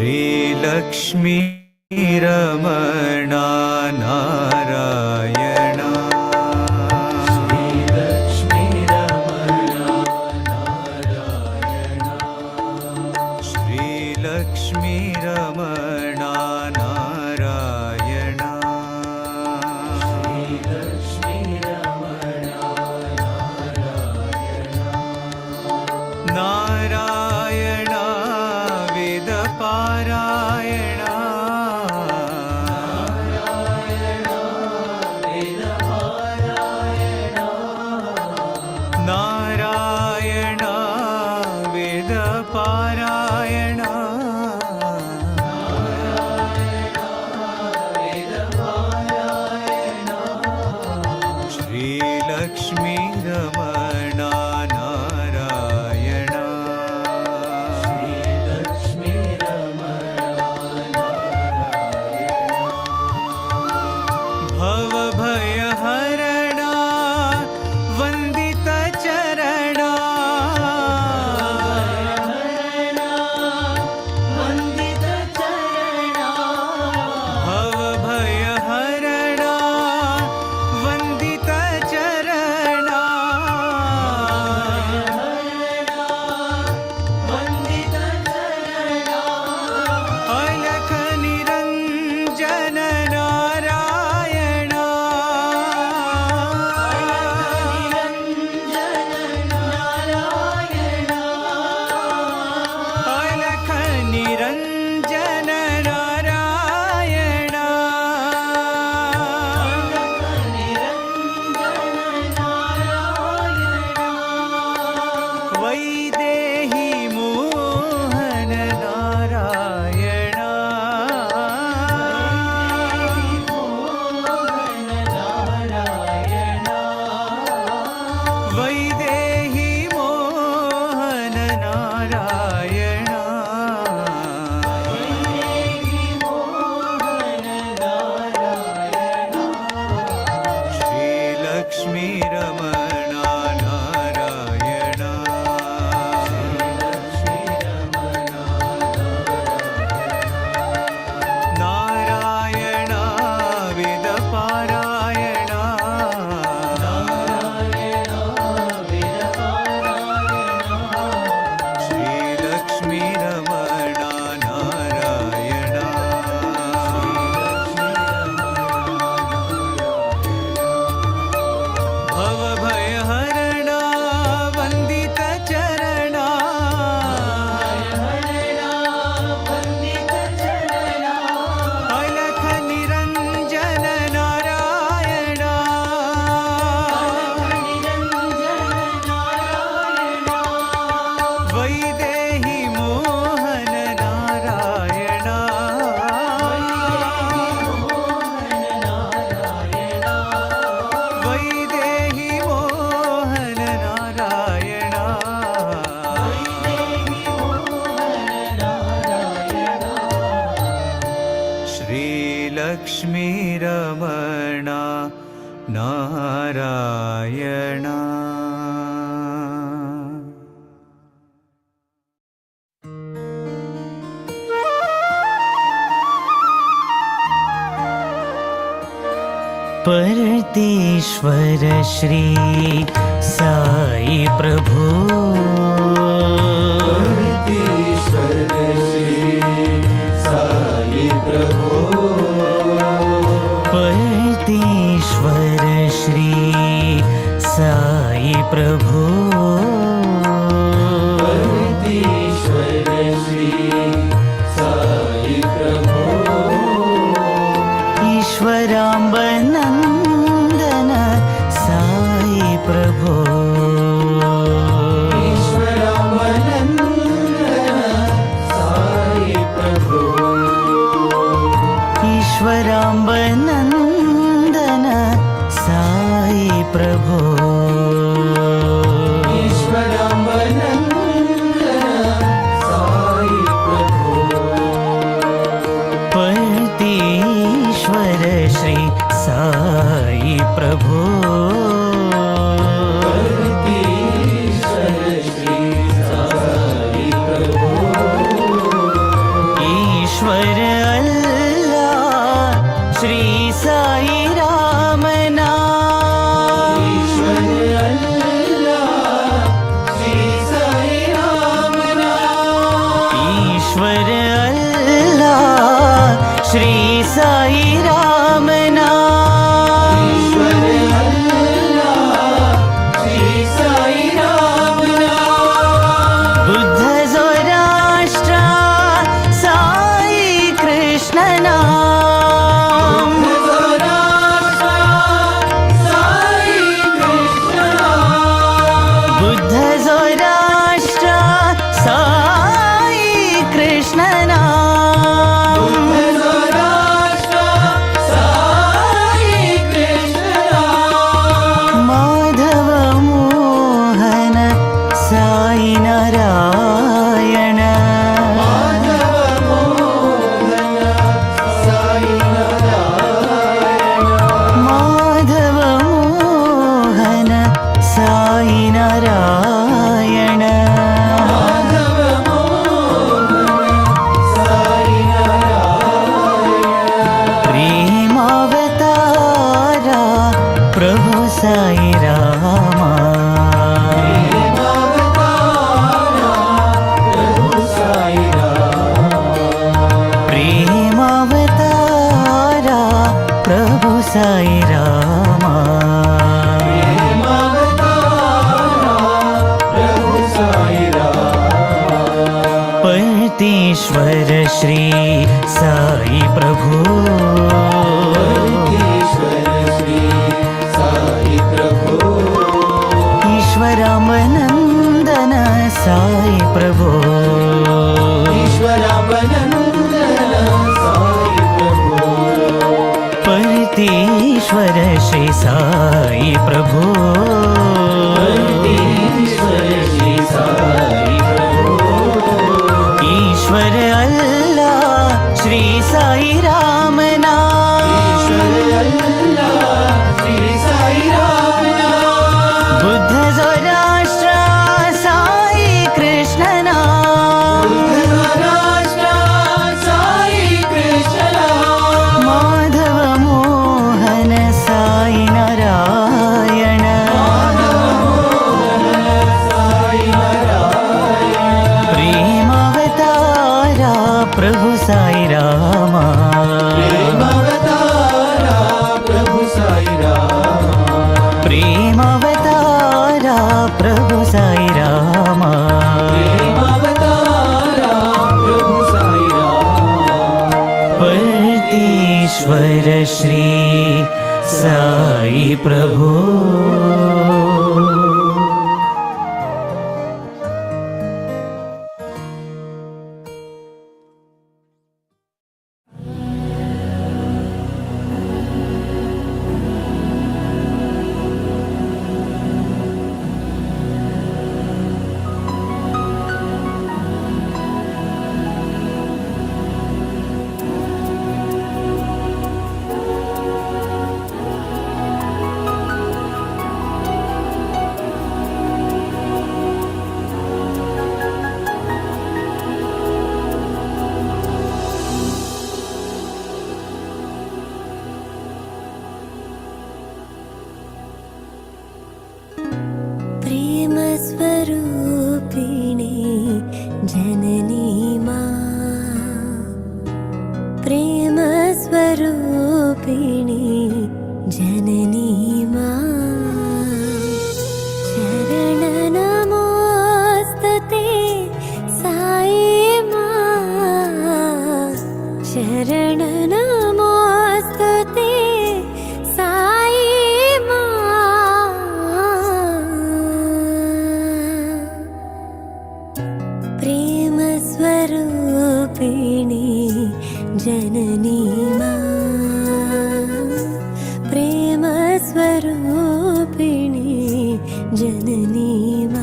श्रीलक्ष्मी रमणा नारायण श्रीलक्ष्मी रमणा नारायण श्रीलक्ष्मी रमणा नारायण श्रीलक्ष्मी रमणा नारायण नारायण वेद पारायण नारायण वेद पारायण श्रीलक्ष्मी रमणा नारायण श्रीलक्ष्मी रमणा भवभयहरणा वन्दित चरणा वन्दित चरणा भवभयहरणा वन्दित चरणा वन्दित चरणा अलख निरञ्जन नारायण अलख निरञ्जन नारायण वैदेही मोहन नारायण वैदेही मोहन नारायण श्रीलक्ष्मी रमणा नारायण नारायण वेद पारायण श्रीलक्ष्मी रमणा नारायण भवभयहरणा वन्दित चरणा अलख निरञ्जन नारायण वैदेही मोहन नारायण वैदेही मोहन नारायण श्रीलक्ष्मी रमणा नारायण परतेश्वर श्री साई प्रभु परतेश्वर श्री साई प्रभु परतेश्वर श्री साई प्रभु परतेश्वर श्री साई प्रभु ईश्वराम्बनन्दन साई प्रभु ईश्वराम्बनन्दन साई प्रभु परतेश्वर श्री साई प्रभु परतेश्वर अल्लाह श्री साई राम नाम। ईश्वर अल्लाह श्री साई राम नाम। ईश्वर अल्लाह श्री साई राम नाम। ईश्वर अल्लाह श्री साई राम नाम। बुद्ध ज़ोराष्ट्र साई कृष्ण नाम। बुद्ध ज़ोराष्ट्र साई कृष्ण नाम। माधव मोहन साई नारायण। माधव मोहन साई नारायण। प्रेमावतारा प्रभु साई रामा। प्रेमावतारा प्रभु साई रामा। परतेश्वर श्री साई प्रभु। ईश्वरामनंदन साई प्रभु। परतेश्वर श्री साई प्रभु। ईश्वर अल्लाह श्री साई राम नाम। बुद्ध ज़ोराष्ट्र साई कृष्ण नाम। माधव मोहन साई नारायण। प्रेमावतारा प्रभु साई रामा। प्रेमावतारा प्रभु साई रामा। परतेश्वर श्री साई प्रभु। प्रेमस्वरूपिणी जननी मां। प्रेमस्वरूपिणी जननी मां। शरण नमोस्तुते साई मां। शरण नमोस्तुते साई मां। प्रेमस्वरूपिणी जननी मां। प्रेमस्वरूपिणी जननी मां।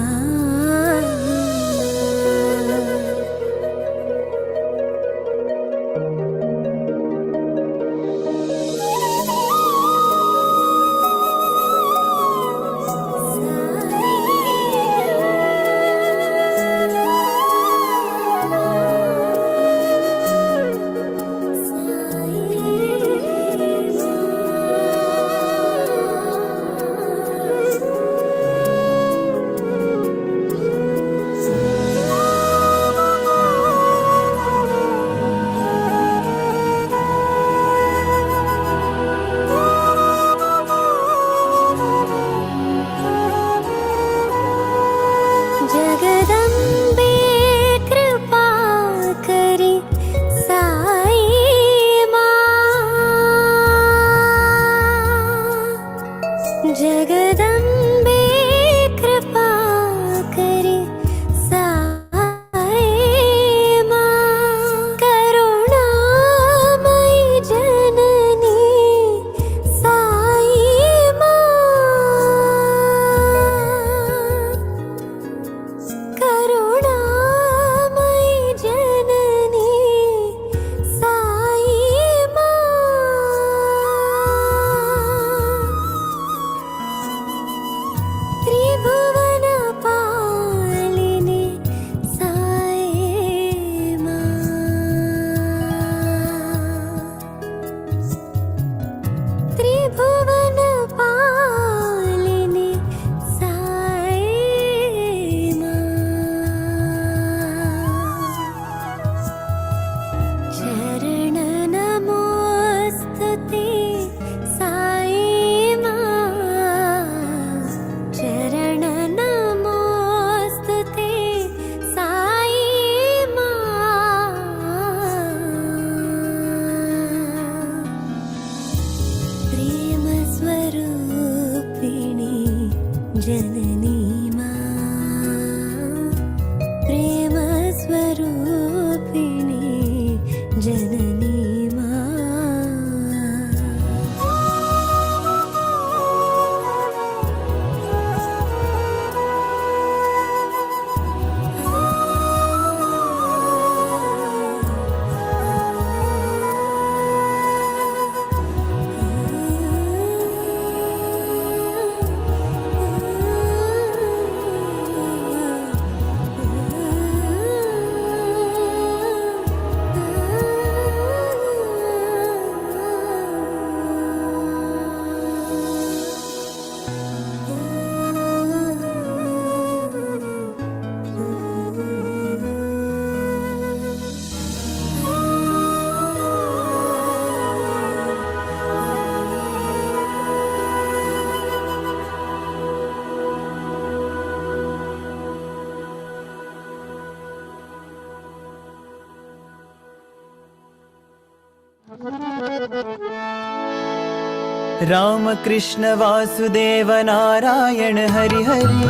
राम कृष्ण वासुदेव नारायण हरि हरि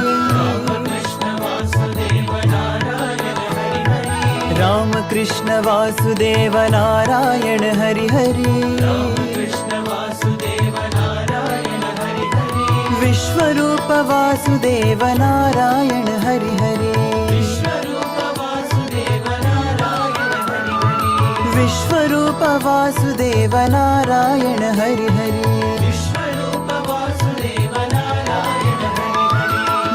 कृष्ण वासुदेव नारायण हरि हरि राम कृष्ण वासुदेव नारायण हरि हरि कृष्ण वासुदेव नारायण हरि हरि विश्वरूप वासुदेव नारायण हरि हरि विश्वरूप वासुदेव नारायण हरि हरि विश्वरूप वासुदेव नारायण हरि हरि विश्वरूप वासुदेव नारायण हरि हरि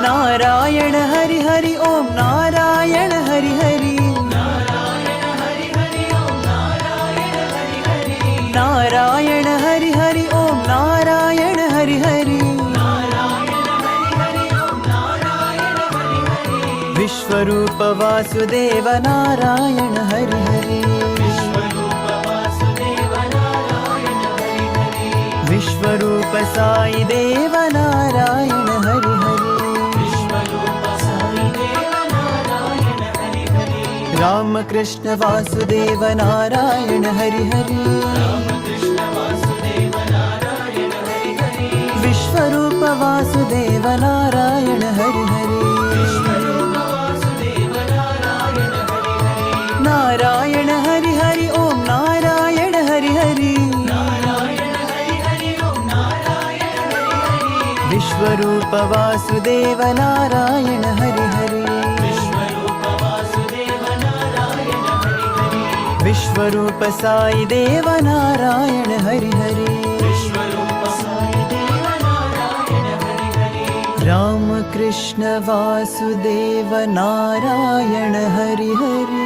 नारायण हरि हरि ओम नारायण हरि हरि नारायण हरि हरि ओम नारायण हरि हरि नारायण हरि हरि ओम नारायण हरि हरि नारायण हरि हरि ओम नारायण हरि हरि विश्वरूप वासुदेव नारायण हरि हरि विश्वरूप वासुदेव नारायण हरि हरि विश्वरूप साई देव नारायण हरि हरि विश्वरूप साई देव नारायण हरि हरि राम कृष्ण वासुदेव नारायण हरि हरि कृष्ण वासुदेव नारायण हरि हरि विश्वरूप वासुदेव नारायण हरि हरि विश्वरूप वासुदेव नारायण हरि हरि नारायण हरि हरि ओम नारायण हरि हरि नारायण हरि हरि ओम नारायण हरि हरि विश्वरूप वासुदेव नारायण हरि हरि विश्वरूप वासुदेव नारायण हरि हरि विश्वरूप साई देव नारायण हरि हरि विश्वरूप साई देव नारायण हरि हरि राम कृष्ण वासुदेव नारायण हरि हरि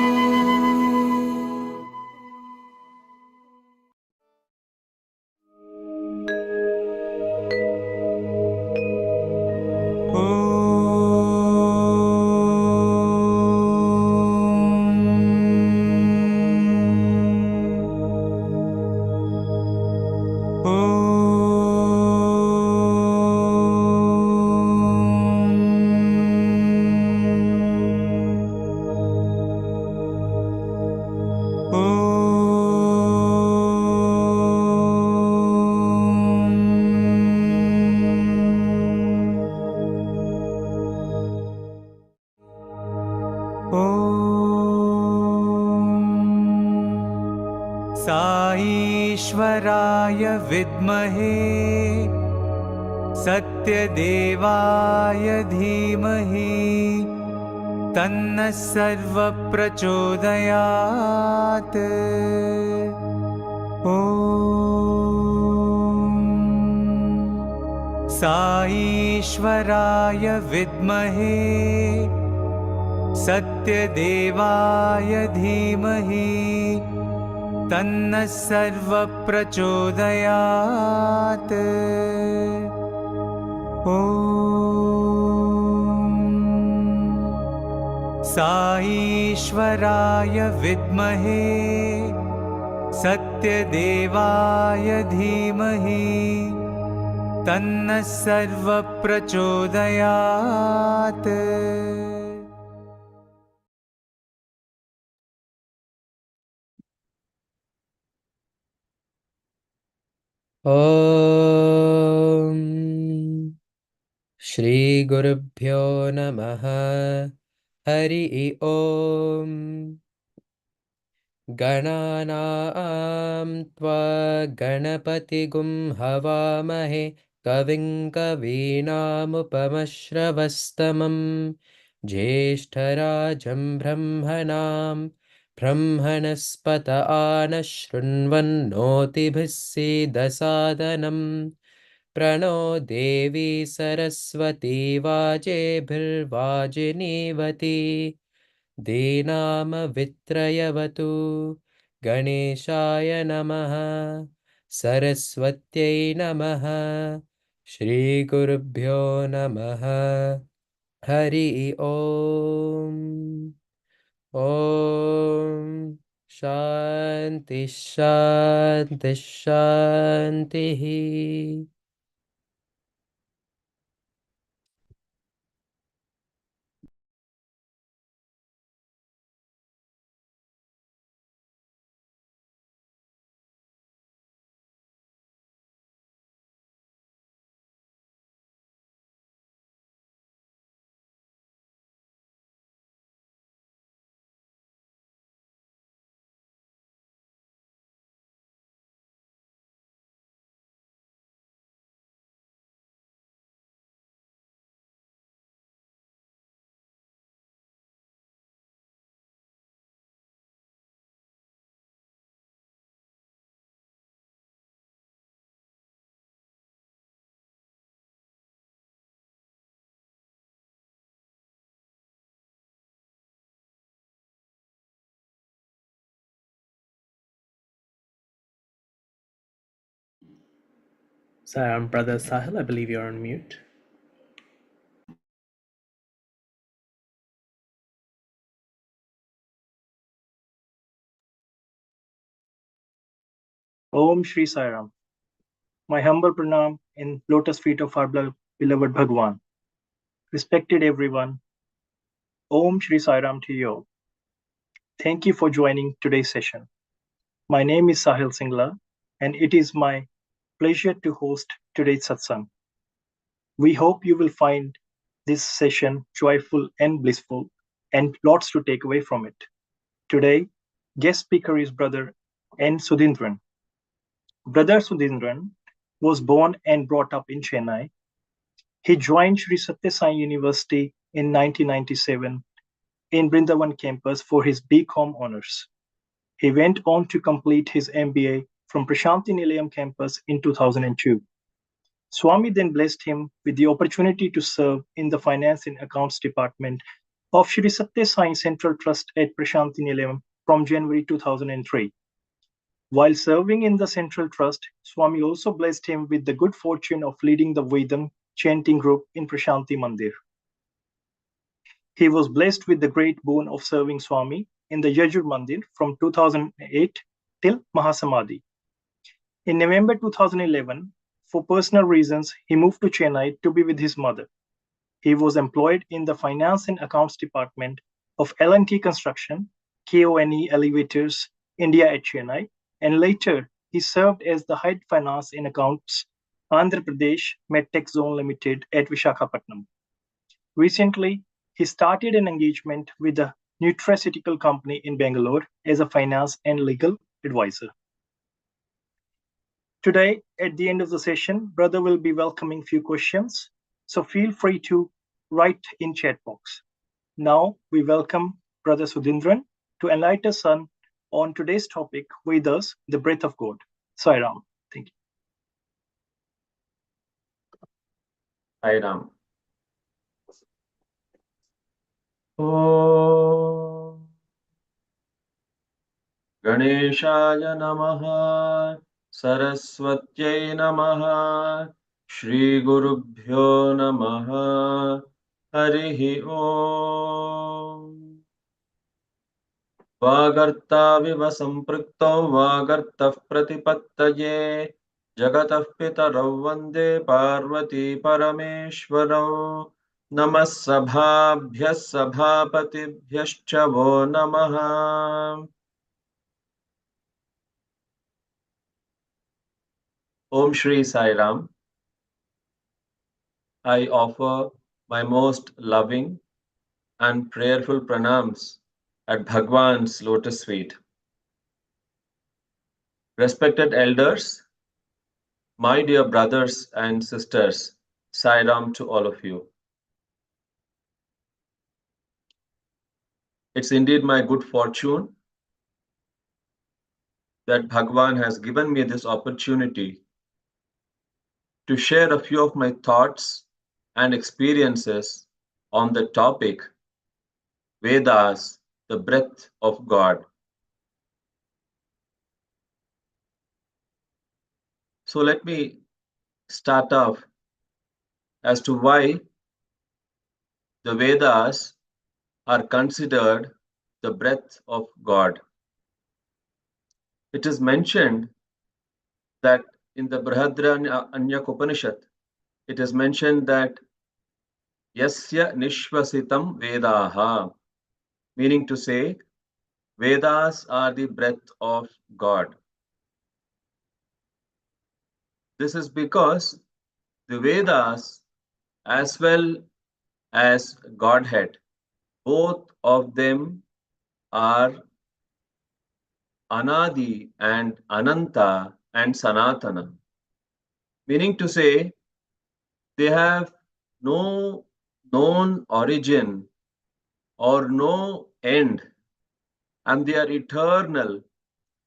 साईश्वराय विद्महे सत्यदेवाय धीमहि तन्नः सर्वः प्रचोदयात् ॐ साईश्वराय विद्महे सत्यदेवाय धीमहि तन्नः सर्वः प्रचोदयात् ॐ साईश्वराय विद्महे सत्यदेवाय धीमहि तन्नः सर्वः प्रचोदयात् ॐ श्रीगुरुभ्यो नमः हरि ओम् गणानां त्वा गणपतिगुं हवामहे कविं कवीनामुपमश्रवस्तमं ज्येष्ठराजं ब्रह्मणां ब्रह्मणस्पत आनः शृण्वन्नोतिभिः सीदसादनम् प्रणो देवी सरस्वती वाजेभिर्वाजिनीवती दीनामवित्रयवतु गणेशाय नमः सरस्वत्यै नमः श्रीगुरुभ्यो नमः हरि ओम् ॐ शान्ति शान्ति शान्तिः So, Brother Sahil, I believe you're on mute. Om Shri Sai Ram. My humble pranam in lotus feet of our beloved Bhagwan. Respected everyone, Om Shri Sai Ram to you all. Thank you for joining today's session. My name is Sahil Singla, and it is my pleasure to host today's satsang. We hope you will find this session joyful and blissful, and lots to take away from it. Today, guest speaker is Brother N.Sudhindran. Brother Sudhindran was born and brought up in Chennai. He joined Sri Sathya Sai University in 1997 in Brindavan campus for his BCom honors. He went on to complete his MBA from Prashanthi Nilayam campus in 2002. Swami then blessed him with the opportunity to serve in the Finance and Accounts Department of Sri Sathya Sai Central Trust at Prashanthi Nilayam from January 2003. While serving in the Central Trust, Swami also blessed him with the good fortune of leading the Vedam chanting group in Prashanthi Mandir. He was blessed with the great boon of serving Swami in the Yajur Mandir from 2008 till Mahasamadhi. In November 2011, for personal reasons, he moved to Chennai to be with his mother. He was employed in the Finance and Accounts Department of L&T Construction, KONE Elevators, India at Chennai, and later he served as the Head Finance and Accounts, Andhra Pradesh Medtech Zone Limited at Vishakhapatnam. Recently, he started an engagement with the nutraceutical company in Bangalore as a finance and legal advisor. Today, at the end of the session, brother will be welcoming few questions, so feel free to write in chat box. Now, we welcome Brother Sudhindran to enlighten us on today's topic, Vedas, the breath of God. Sai Ram. Thank you. Sai Ram. Om Ganeshaya Namaha Saraswatyai Namaha Shri Gurubhyo Namaha Harihi Om Vagartaviva Samprikto Vagartah Pratipattaye Jagatah Pitarau Vande Parvati Parameshwarau Namah Sabhabhyah Sabhapatibhyascha Vo Namaha. Om Shri Sai Ram. I offer my most loving and prayerful pranams at Bhagwan's lotus feet. Respected elders, my dear brothers and sisters, Sai Ram to all of you. It's indeed my good fortune that Bhagwan has given me this opportunity to share a few of my thoughts and experiences on the topic Vedas, the breath of God. So let me start off as to why the Vedas are considered the breath of God. It is mentioned that in the Brihadaranyaka Upanishad, it is mentioned that Yasya Nishvasitam Vedaha, meaning to say, Vedas are the breath of God. This is because the Vedas, as well as Godhead, both of them are Anadi and Ananta and Sanatana, meaning to say they have no known origin or no end, and they are eternal,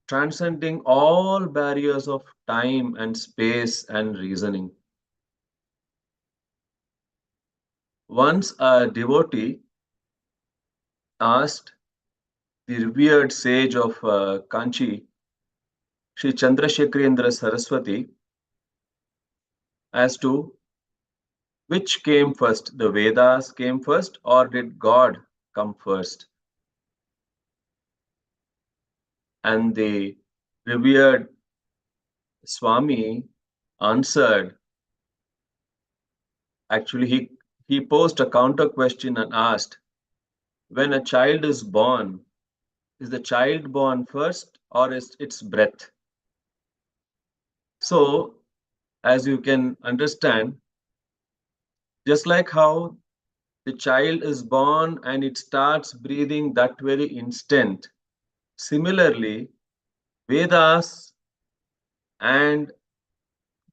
transcending all barriers of time and space and reasoning. Once a devotee asked the revered sage of Kanchi, Sri Chandrasekharendra Saraswati, as to which came first, the Vedas came first, or did God come first? And the revered Swami answered. Actually, he posed a counter question and asked, when a child is born, is the child born first or is its breath? So, as you can understand, just like how the child is born and it starts breathing that very instant, similarly, Vedas and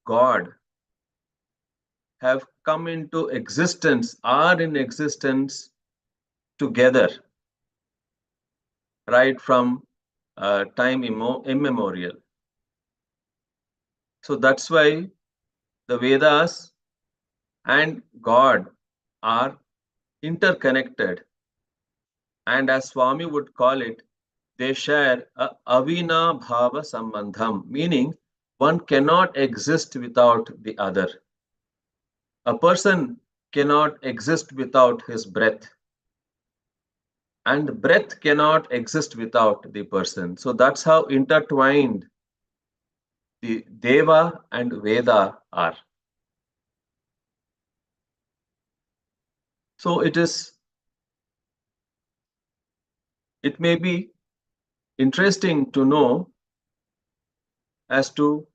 God have come into existence, are in existence together, right from time immemorial. So that's why the Vedas and God are interconnected. And as Swami would call it, they share a avina bhava sambandham, meaning one cannot exist without the other. A person cannot exist without his breath, and breath cannot exist without the person. So that's how intertwined the Deva and Veda are. So it may be interesting to know as to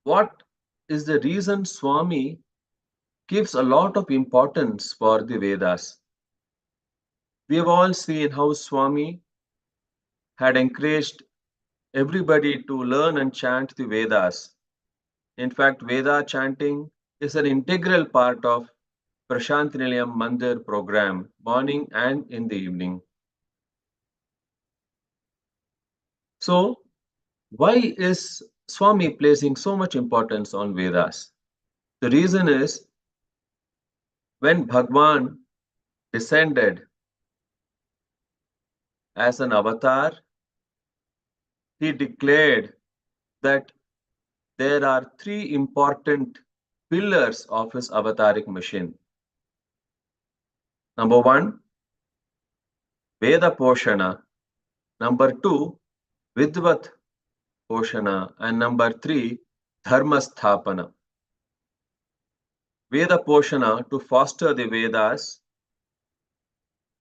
what is the reason Swami gives a lot of importance for the Vedas. We have all seen how Swami had encouraged everybody to learn and chant the Vedas. In fact, Veda chanting is an integral part of Prashanthi Nilayam Mandir program, morning and in the evening. So, why is Swami placing so much importance on Vedas? The reason is when Bhagwan descended as an avatar, he declared that there are three important pillars of his avataric mission. Number one, Veda Poshana. Number two, Vidvat Poshana. And number three, Dharma Sthapana. Veda Poshana to foster the Vedas,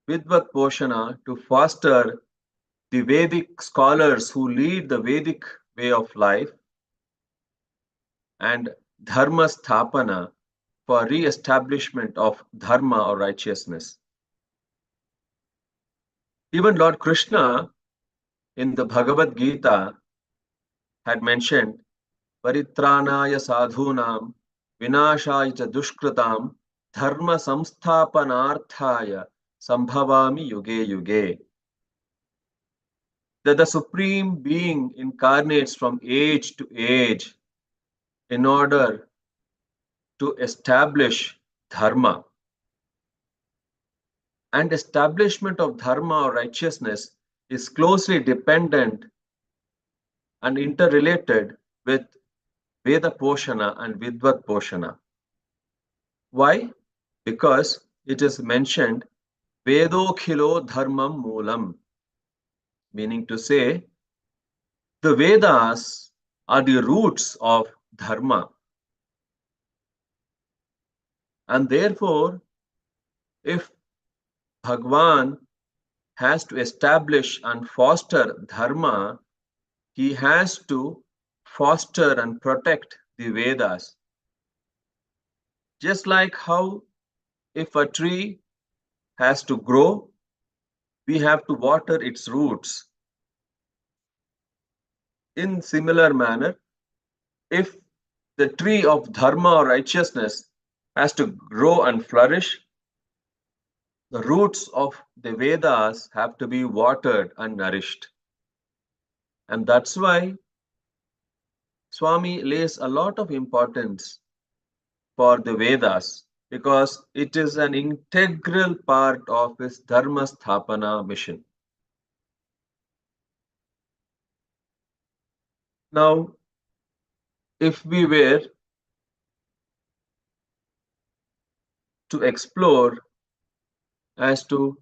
Vidvat Poshana to foster the Vedic scholars who lead the Vedic way of life, and Dharma Sthapana for re-establishment of Dharma or righteousness. Even Lord Krishna in the Bhagavad Gita had mentioned Paritranaya sadhunam vinashaya cha dushkritam dharma samsthapanarthaya sambhavami yuge yuge. That the Supreme Being incarnates from age to age in order to establish dharma. And establishment of dharma or righteousness is closely dependent and interrelated with Veda Poshana and Vidvat Poshana. Why? Because it is mentioned Vedokhilo Dharmam Moolam, meaning to say the Vedas are the roots of dharma. And therefore, if Bhagwan has to establish and foster dharma, he has to foster and protect the Vedas. Just like how if a tree has to grow, we have to water its roots. In similar manner, if the tree of dharma or righteousness has to grow and flourish, the roots of the Vedas have to be watered and nourished. And that's why Swami lays a lot of importance for the Vedas, because it is an integral part of his Dharma Sthapana mission. Now, if we were to explore as to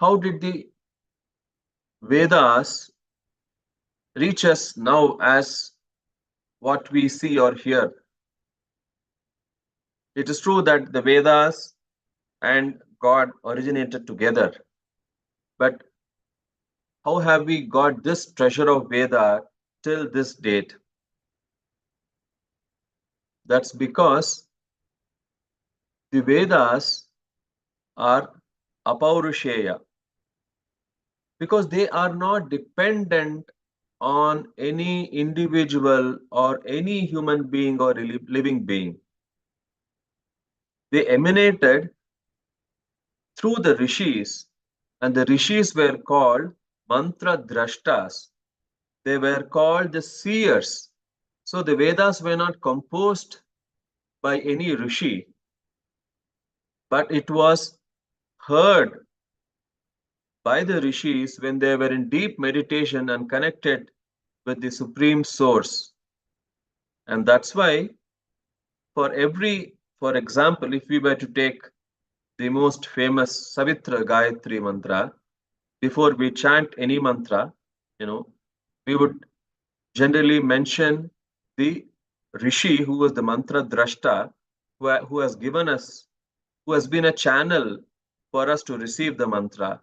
how did the Vedas reach us now as what we see or hear. It is true that the Vedas and God originated together, but how have we got this treasure of Veda till this date? That's because the Vedas are apaurusheya, because they are not dependent on any individual or any human being or living being. They emanated through the rishis, and the rishis were called mantra drashtas. They were called the seers. So the Vedas were not composed by any rishi, but it was heard by the rishis when they were in deep meditation and connected with the supreme source. And that's why, for example, if we were to take the most famous Savitra Gayatri mantra, before we chant any mantra, we would generally mention the rishi who was the mantra drashta, who has given us, who has been a channel for us to receive the mantra,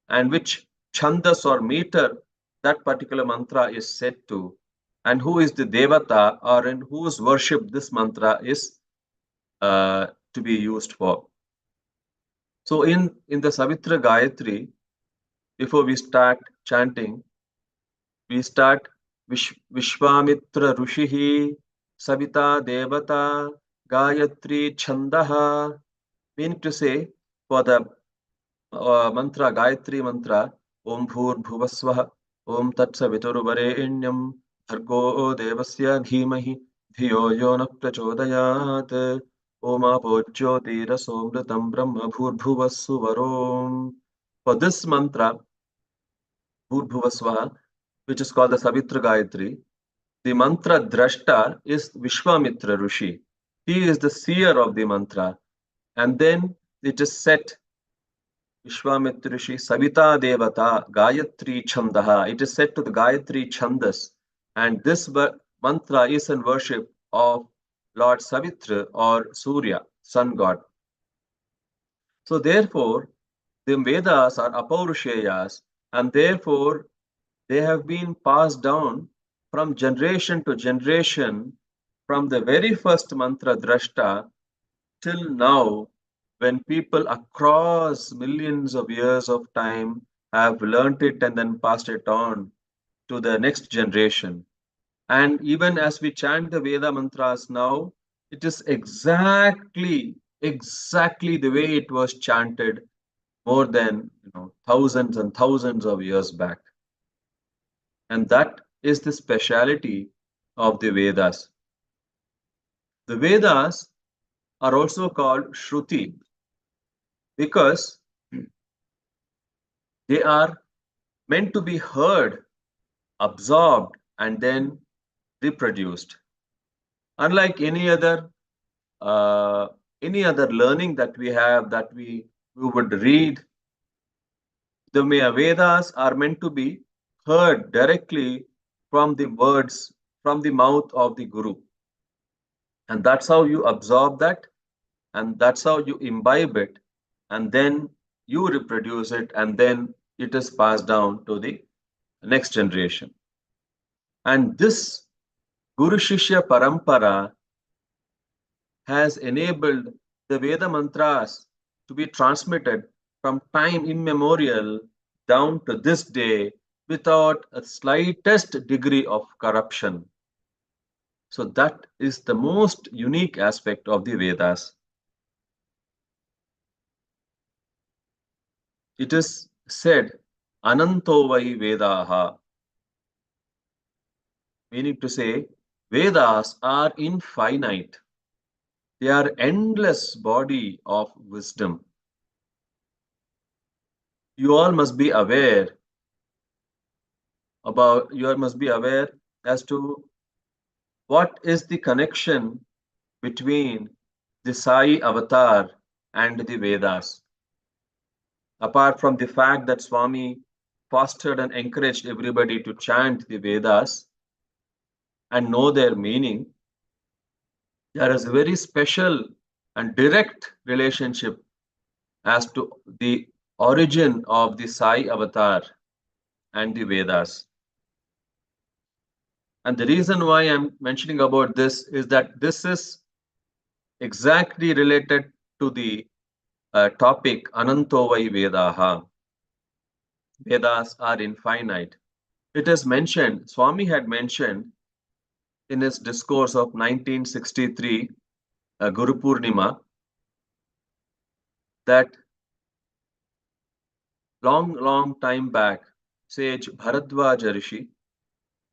and which chandas or meter that particular mantra is set to, and who is the devata or in whose worship this mantra is to be used for. So in the Savitra Gayatri, before we start chanting, we start Vishwamitra Rushihi Savita Devata Gayatri Chandaha, meaning to say, for the mantra, Gayatri mantra, Om Bhur Bhuvasvaha, Om Tatsa Vituruvarenyam, Bhargo Devasya Dhimahi, Dhiyo Yona Prachodayat, Om Apojyoti Rasomritam Brahma Bhur Bhuvassuvarom. For this mantra, Bhur Bhuvasvaha, which is called the Savitra Gayatri, the mantra drashta is Vishwamitra Rishi. He is the seer of the mantra. And then it is set Vishwamitra Rishi Savita Devata Gayatri Chandaha. It is set to the Gayatri Chandas. And this mantra is in worship of Lord Savitra or Surya, sun god. So therefore, the Vedas are apaurusheyas, and therefore they have been passed down from generation to generation, from the very first mantra drashta till now, when people across millions of years of time have learnt it and then passed it on to the next generation. And even as we chant the Veda mantras now, it is exactly the way it was chanted more than thousands and thousands of years back. And that is the speciality of the Vedas. The Vedas are also called Shruti because they are meant to be heard, absorbed, and then reproduced. Unlike any other learning that we have, that we would read, the Vedas are meant to be heard directly from the words, from the mouth of the Guru. And that's how you absorb that, and that's how you imbibe it, and then you reproduce it, and then it is passed down to the next generation. And this Guru Shishya Parampara has enabled the Veda mantras to be transmitted from time immemorial down to this day without a slightest degree of corruption. So that is the most unique aspect of the Vedas. It is said, Ananto vai Vedaha, meaning to say, Vedas are infinite. They are endless body of wisdom. You all must be aware as to what is the connection between the Sai avatar and the Vedas. Apart from the fact that Swami fostered and encouraged everybody to chant the Vedas and know their meaning, there is a very special and direct relationship as to the origin of the Sai avatar and the Vedas. And the reason why I'm mentioning about this is that this is exactly related to the topic Anantovai Vedaha. Vedas are infinite. It is mentioned, Swami had mentioned in his discourse of 1963, Guru Purnima, that long time back, sage Bharadwaja Rishi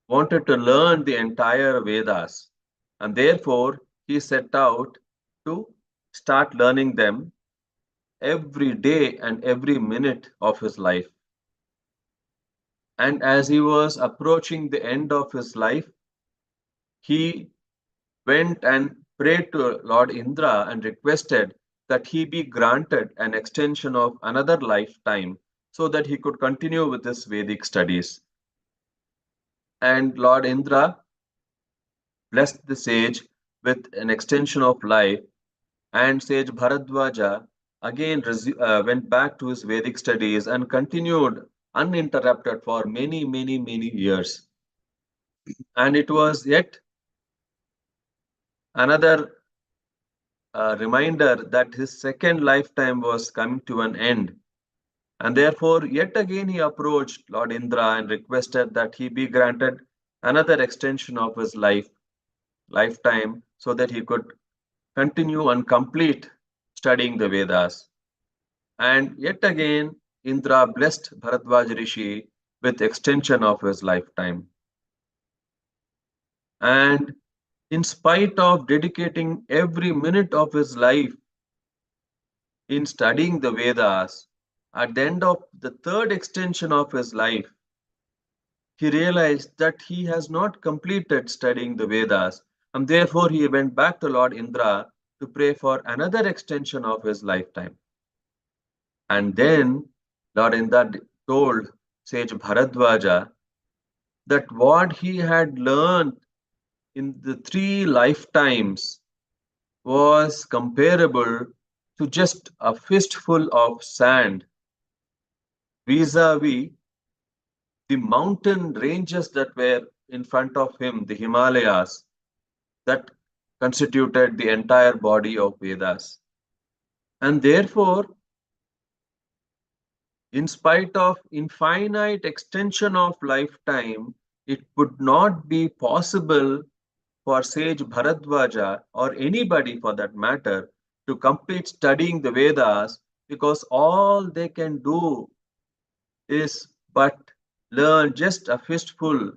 wanted to learn the entire Vedas, and therefore he set out to start learning them every day and every minute of his life. And as he was approaching the end of his life, he went and prayed to Lord Indra and requested that he be granted an extension of another lifetime so that he could continue with his Vedic studies. And Lord Indra blessed the sage with an extension of life, and sage Bharadwaja again went back to his Vedic studies and continued uninterrupted for many years. And it was yet another reminder that his second lifetime was coming to an end. And therefore, yet again he approached Lord Indra and requested that he be granted another extension of his lifetime so that he could continue and complete studying the Vedas. And yet again, Indra blessed Bharadwaja Rishi with extension of his lifetime. And in spite of dedicating every minute of his life in studying the Vedas, at the end of the third extension of his life, he realized that he has not completed studying the Vedas, and therefore he went back to Lord Indra to pray for another extension of his lifetime. And then Lord Indra told sage Bharadwaja that what he had learned in the 3 lifetimes was comparable to just a fistful of sand vis-a-vis the mountain ranges that were in front of him, the Himalayas, that constituted the entire body of Vedas. And therefore, in spite of infinite extension of lifetime, it would not be possible for sage Bharadwaja or anybody for that matter to complete studying the Vedas, because all they can do is but learn just a fistful,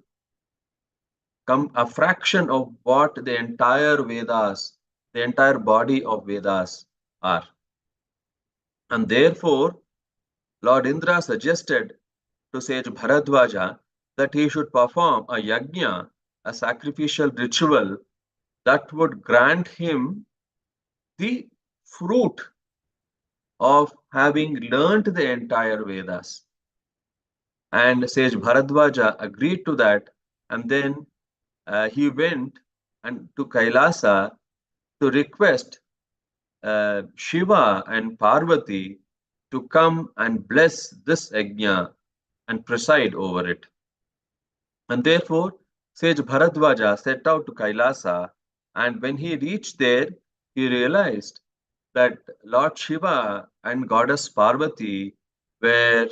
a fraction of what the entire Vedas, the entire body of Vedas are. And therefore, Lord Indra suggested to sage Bharadwaja that he should perform a yajna, a sacrificial ritual that would grant him the fruit of having learnt the entire Vedas. And sage Bharadwaja agreed to that, and then he went to Kailasa to request Shiva and Parvati to come and bless this yajna and preside over it. And therefore, sage Bharadwaja set out to Kailasa, and when he reached there, he realized that Lord Shiva and Goddess Parvati were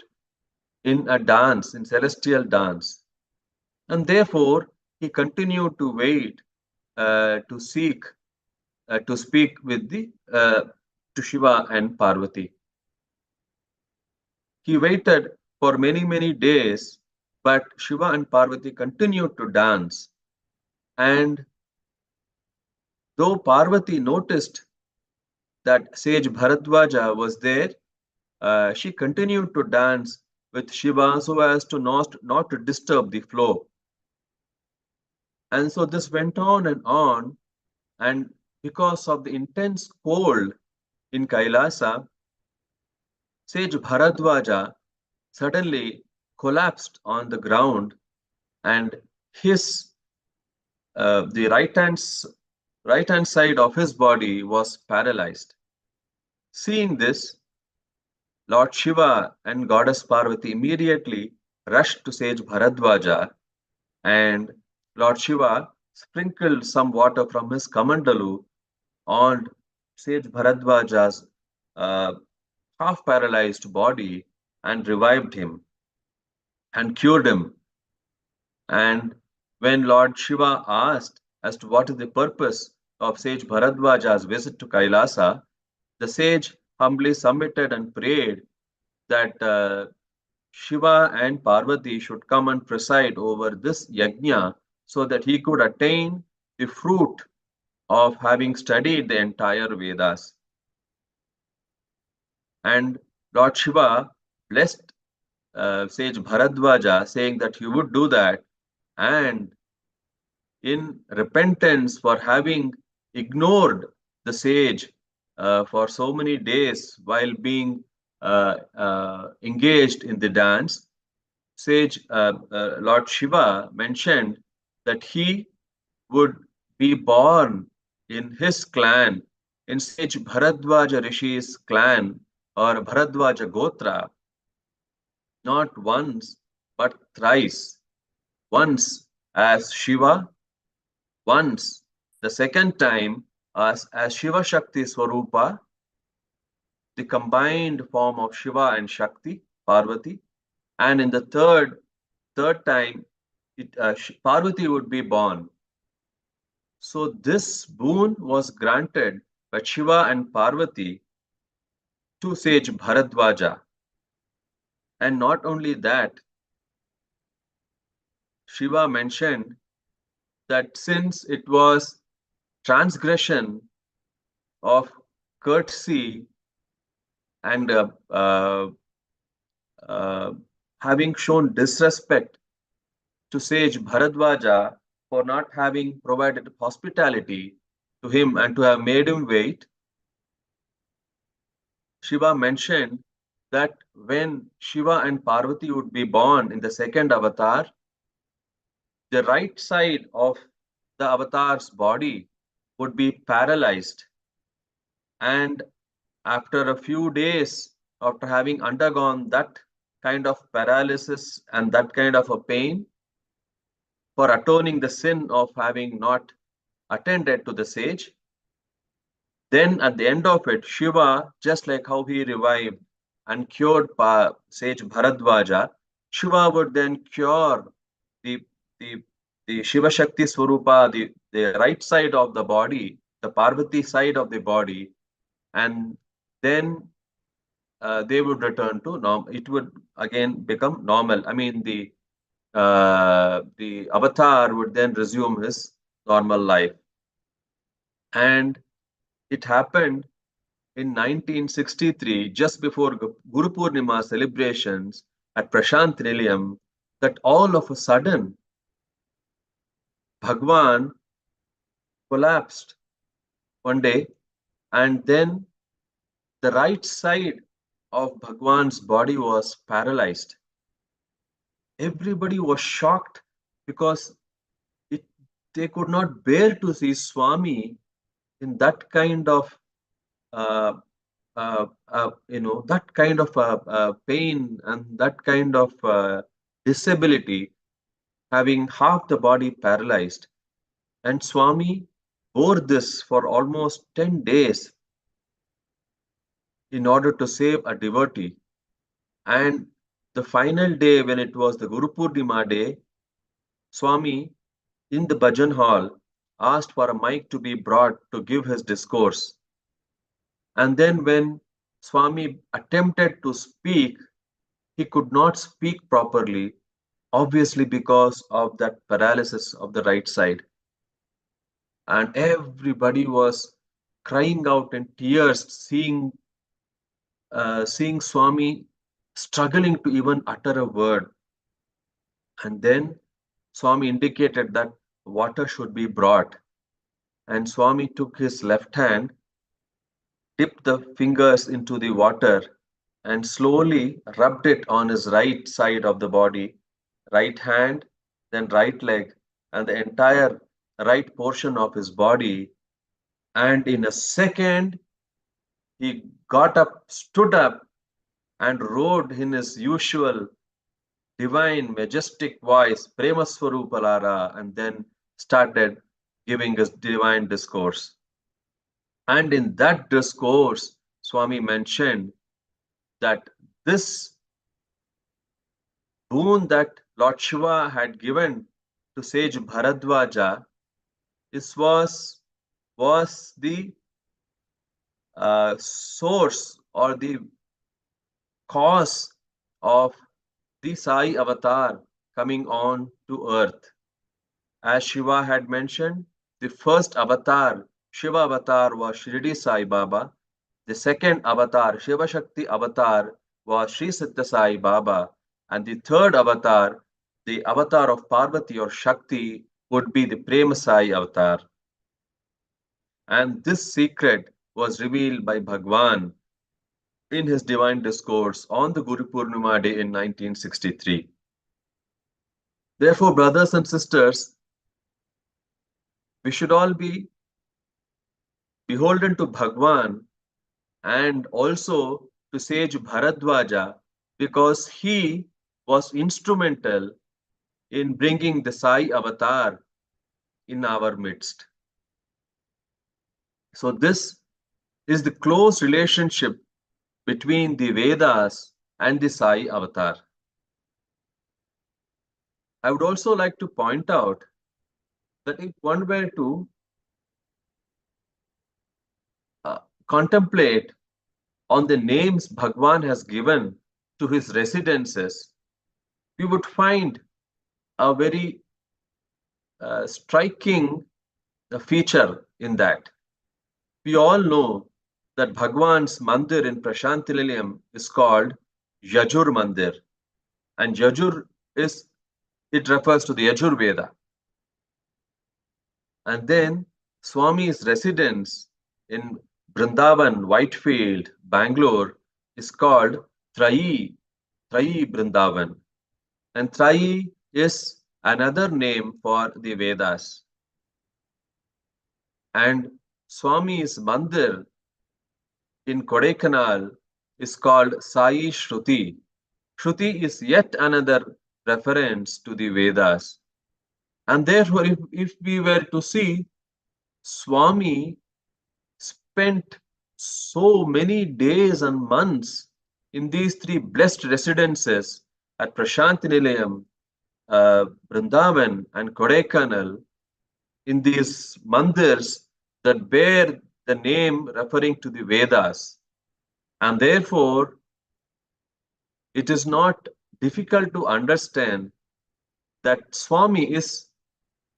in a dance, in celestial dance. And therefore, he continued to wait to speak with to Shiva and Parvati. He waited for many days, but Shiva and Parvati continued to dance. And though Parvati noticed that sage Bharadwaja was there, she continued to dance with Shiva so as to not to disturb the flow. And so this went on, and because of the intense cold in Kailasa, sage Bharadwaja suddenly collapsed on the ground, and his the right hand side of his body was paralyzed. Seeing this, Lord Shiva and Goddess Parvati immediately rushed to sage Bharadwaja, and Lord Shiva sprinkled some water from his kamandalu on sage Bharadwaja's uh, half paralyzed body and revived him and cured him. And when Lord Shiva asked as to what is the purpose of sage Bharadwaja's visit to Kailasa, the sage humbly submitted and prayed that Shiva and Parvati should come and preside over this yajna so that he could attain the fruit of having studied the entire Vedas. And Lord Shiva blessed sage Bharadwaja, saying that he would do that, and in repentance for having ignored the sage for so many days while being engaged in the dance, sage Lord Shiva mentioned that he would be born in his clan, in sage Bharadwaja Rishi's clan or Bharadwaja Gotra, not once but thrice. Once as Shiva, once the second time as Shiva Shakti Swarupa, the combined form of Shiva and Shakti, Parvati, and in the third time, Parvati would be born. So this boon was granted by Shiva and Parvati to sage Bharadwaja. And not only that, Shiva mentioned that since it was transgression of courtesy and having shown disrespect to sage Bharadwaja for not having provided hospitality to him and to have made him wait, Shiva mentioned that when Shiva and Parvati would be born in the second avatar, the right side of the avatar's body would be paralyzed. And after a few days, after having undergone that kind of paralysis and that kind of a pain, for atoning the sin of having not attended to the sage, then at the end of it, Shiva, just like how he revived and cured sage Bharadwaja, Shiva would then cure the, the, the Shiva Shakti Swarupa, the right side of the body, the Parvati side of the body, and then they would return to normal. It would again become normal. I mean, the avatar would then resume his normal life. And it happened in 1963, just before Guru Purnima celebrations at Prashanthi Nilayam, that all of a sudden Bhagwan collapsed one day, and then the right side of Bhagwan's body was paralyzed. Everybody was shocked because they could not bear to see Swami in that kind of that kind of pain and that kind of disability, having half the body paralyzed. And Swami bore this for almost 10 days in order to save a devotee. And the final day, when it was the Guru Purnima day, Swami in the bhajan hall asked for a mic to be brought to give his discourse. And then when Swami attempted to speak, he could not speak properly, obviously because of that paralysis of the right side. And everybody was crying out in tears, seeing Swami struggling to even utter a word. And then Swami indicated that water should be brought. and Swami took his left hand, dipped the fingers into the water, and slowly rubbed it on his right side of the body, right hand, then right leg, and the entire right portion of his body. And in a second, he got up, stood up, and roared in his usual divine, majestic voice, Premaswarupalara, and then started giving his divine discourse. And in that discourse, Swami mentioned that this boon that Lord Shiva had given to sage Bharadwaja, this was the source or the cause of the Sai avatar coming on to earth. As Shiva had mentioned, the first avatar, Shiva avatar, was Shirdi Sai Baba. The second avatar, Shiva Shakti avatar, was Sri Sathya Sai Baba. And the third avatar, the avatar of Parvati or Shakti, would be the Prema Sai avatar. And this secret was revealed by Bhagwan in his divine discourse on the Guru Purnima day in 1963. Therefore, brothers and sisters, we should all be beholden to Bhagwan and also to sage Bharadwaja, because he was instrumental in bringing the Sai avatar in our midst. So this is the close relationship between the Vedas and the Sai avatar. I would also like to point out that if one were to contemplate on the names Bhagwan has given to his residences, we would find a very striking feature in that. We all know that Bhagwan's mandir in Prashanthi Nilayam is called Yajur Mandir, and Yajur refers to the Yajur Veda. And then Swami's residence in Brindavan, Whitefield, Bangalore is called Trayi Brindavan. And Trayi is another name for the Vedas. And Swami's mandir in Kodaikanal is called Sai Shruti. Shruti is yet another reference to the Vedas. And therefore, if we were to see, Swami spent so many days and months in these three blessed residences at Prashanthi Nilayam, Vrindavan, and Kodaikanal, in these mandirs that bear the name referring to the Vedas. And therefore, it is not difficult to understand that Swami is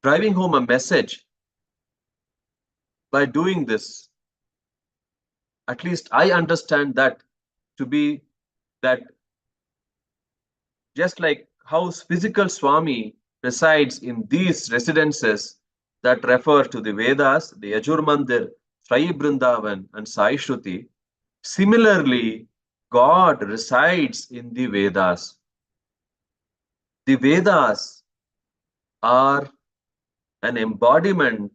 driving home a message by doing this. At least I understand that to be that just like how physical Swami resides in these residences that refer to the Vedas, the Yajur Mandir, Trayi Brindavan, and Sai Shruti, similarly, God resides in the Vedas. The Vedas are an embodiment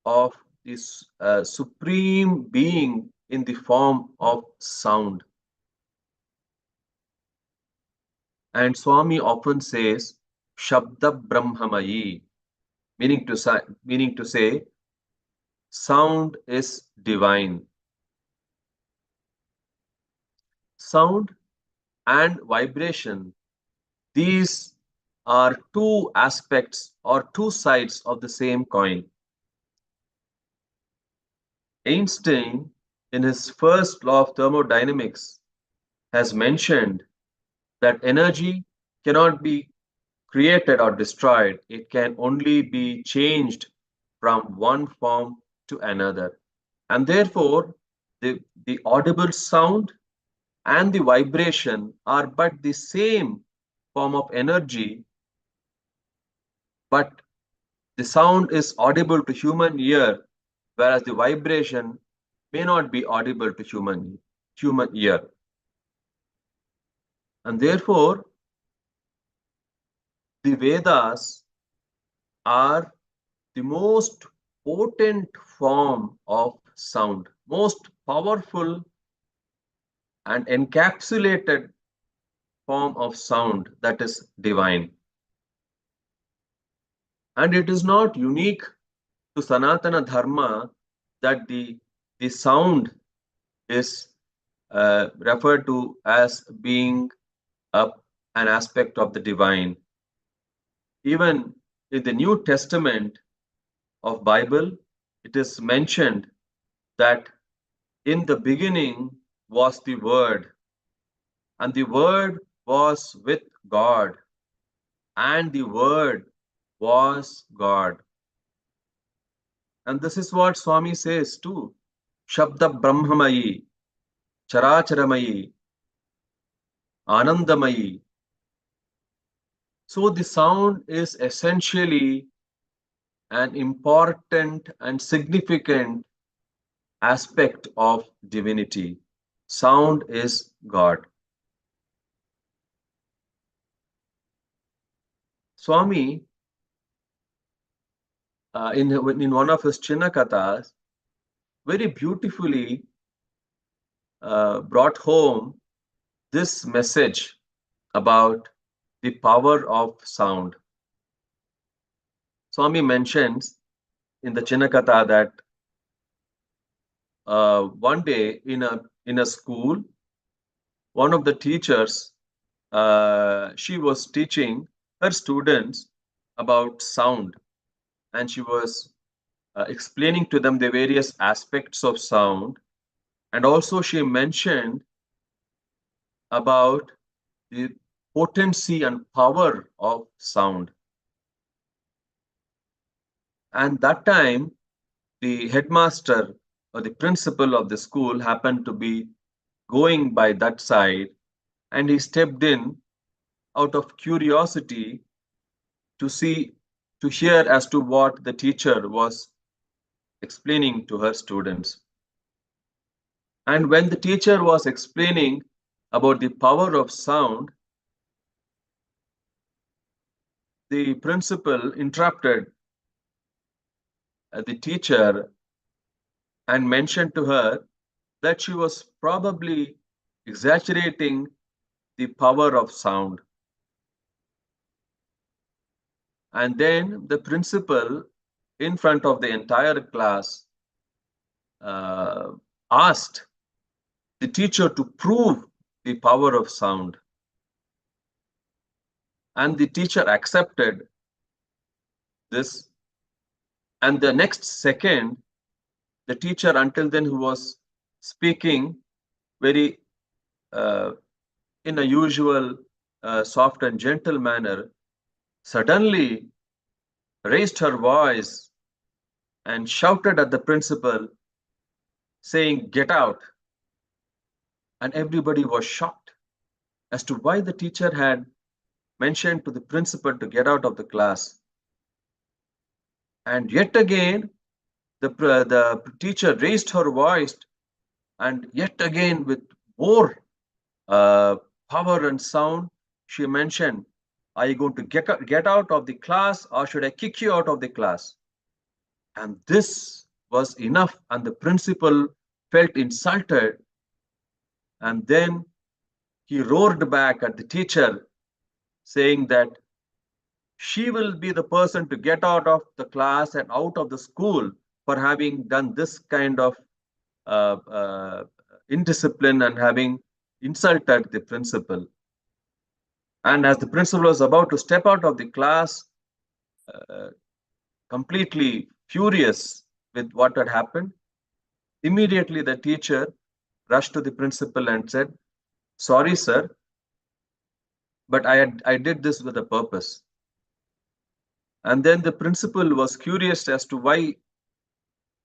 of this supreme being in the form of sound. And Swami often says, Shabda Brahmamayi, meaning to say, sound is divine. Sound and vibration, these are two aspects or two sides of the same coin. Einstein, in his first law of thermodynamics, has mentioned that energy cannot be created or destroyed. It can only be changed from one form to another. And therefore, the audible sound and the vibration are but the same form of energy, but the sound is audible to human ear whereas the vibration may not be audible to human ear. And therefore, the Vedas are the most potent form of sound, most powerful and encapsulated form of sound that is divine. And it is not unique to Sanatana Dharma that the sound is referred to as being an aspect of the divine. Even in the New Testament of Bible, it is mentioned that in the beginning was the Word, and the Word was with God, and the Word was God. And this is what Swami says too. Shabda Brahmamayi, Characharamayi, Anandamayi. So the sound is essentially an important and significant aspect of divinity. Sound is God. Swami, in one of his Chinnakathas, very beautifully brought home this message about the power of sound. Swami mentions in the Chinnakatha that one day in a school, one of the teachers, she was teaching her students about sound, and she was explaining to them the various aspects of sound, and also she mentioned about the potency and power of sound. And that time, the headmaster or the principal of the school happened to be going by that side, and he stepped in out of curiosity to hear as to what the teacher was explaining to her students. And when the teacher was explaining about the power of sound, the principal interrupted the teacher and mentioned to her that she was probably exaggerating the power of sound. And then the principal, in front of the entire class, asked the teacher to prove the power of sound. And the teacher accepted this. And the next second, the teacher, until then, who was speaking very in a usual soft and gentle manner, suddenly raised her voice and shouted at the principal, saying, "Get out." And everybody was shocked as to why the teacher had mentioned to the principal to get out of the class. And yet again, the teacher raised her voice, and yet again with more power and sound, she mentioned, "Are you going to get out of the class, or should I kick you out of the class?" And this was enough, and the principal felt insulted. And then he roared back at the teacher, saying that she will be the person to get out of the class and out of the school for having done this kind of indiscipline and having insulted the principal. And as the principal was about to step out of the class, completely furious with what had happened, immediately the teacher rushed to the principal and said, "Sorry, sir, but I did this with a purpose." And then the principal was curious as to why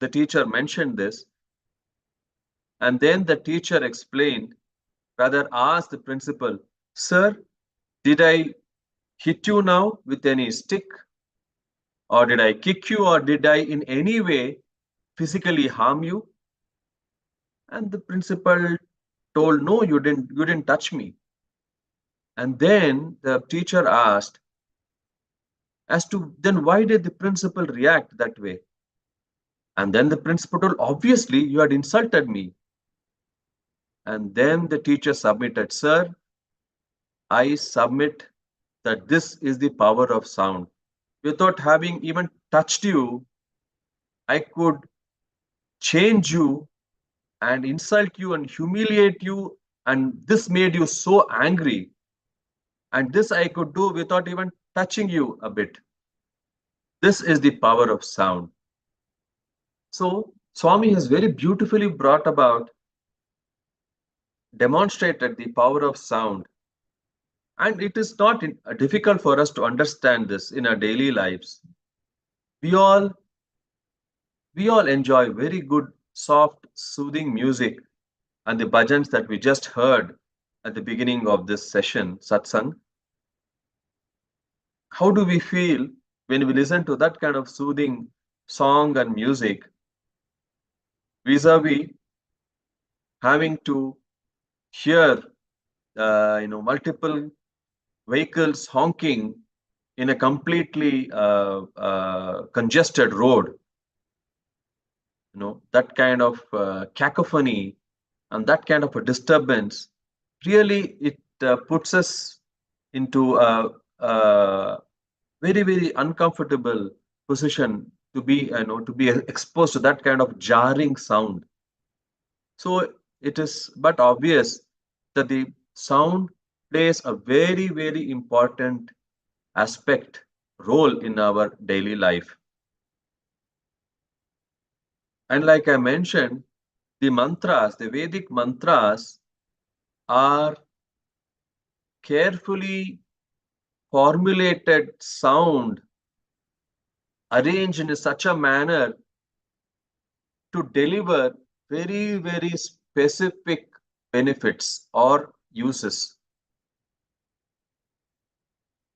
the teacher mentioned this. And then the teacher explained, rather asked the principal, "Sir, did I hit you now with any stick? Or did I kick you? Or did I in any way physically harm you? And the principal told, no, you didn't touch me. And then the teacher asked, as to then why did the principal react that way? And then the principal told, obviously, you had insulted me. And then the teacher submitted, sir, I submit that this is the power of sound. Without having even touched you, I could change you and insult you and humiliate you, and this made you so angry. And this I could do without even touching you a bit. This is the power of sound. So, Swami has very beautifully demonstrated the power of sound. And it is not difficult for us to understand this in our daily lives. We all enjoy very good, soft, soothing music, and the bhajans that we just heard at the beginning of this session, satsang. How do we feel when we listen to that kind of soothing song and music, vis-a-vis having to hear, multiple vehicles honking in a completely congested road? That kind of cacophony and that kind of a disturbance, really it puts us into a very, very uncomfortable position to be exposed to that kind of jarring sound. So it is but obvious that the sound plays a very, very important role in our daily life. And like I mentioned, the mantras, the Vedic mantras, are carefully formulated sound arranged in such a manner to deliver very, very specific benefits or uses.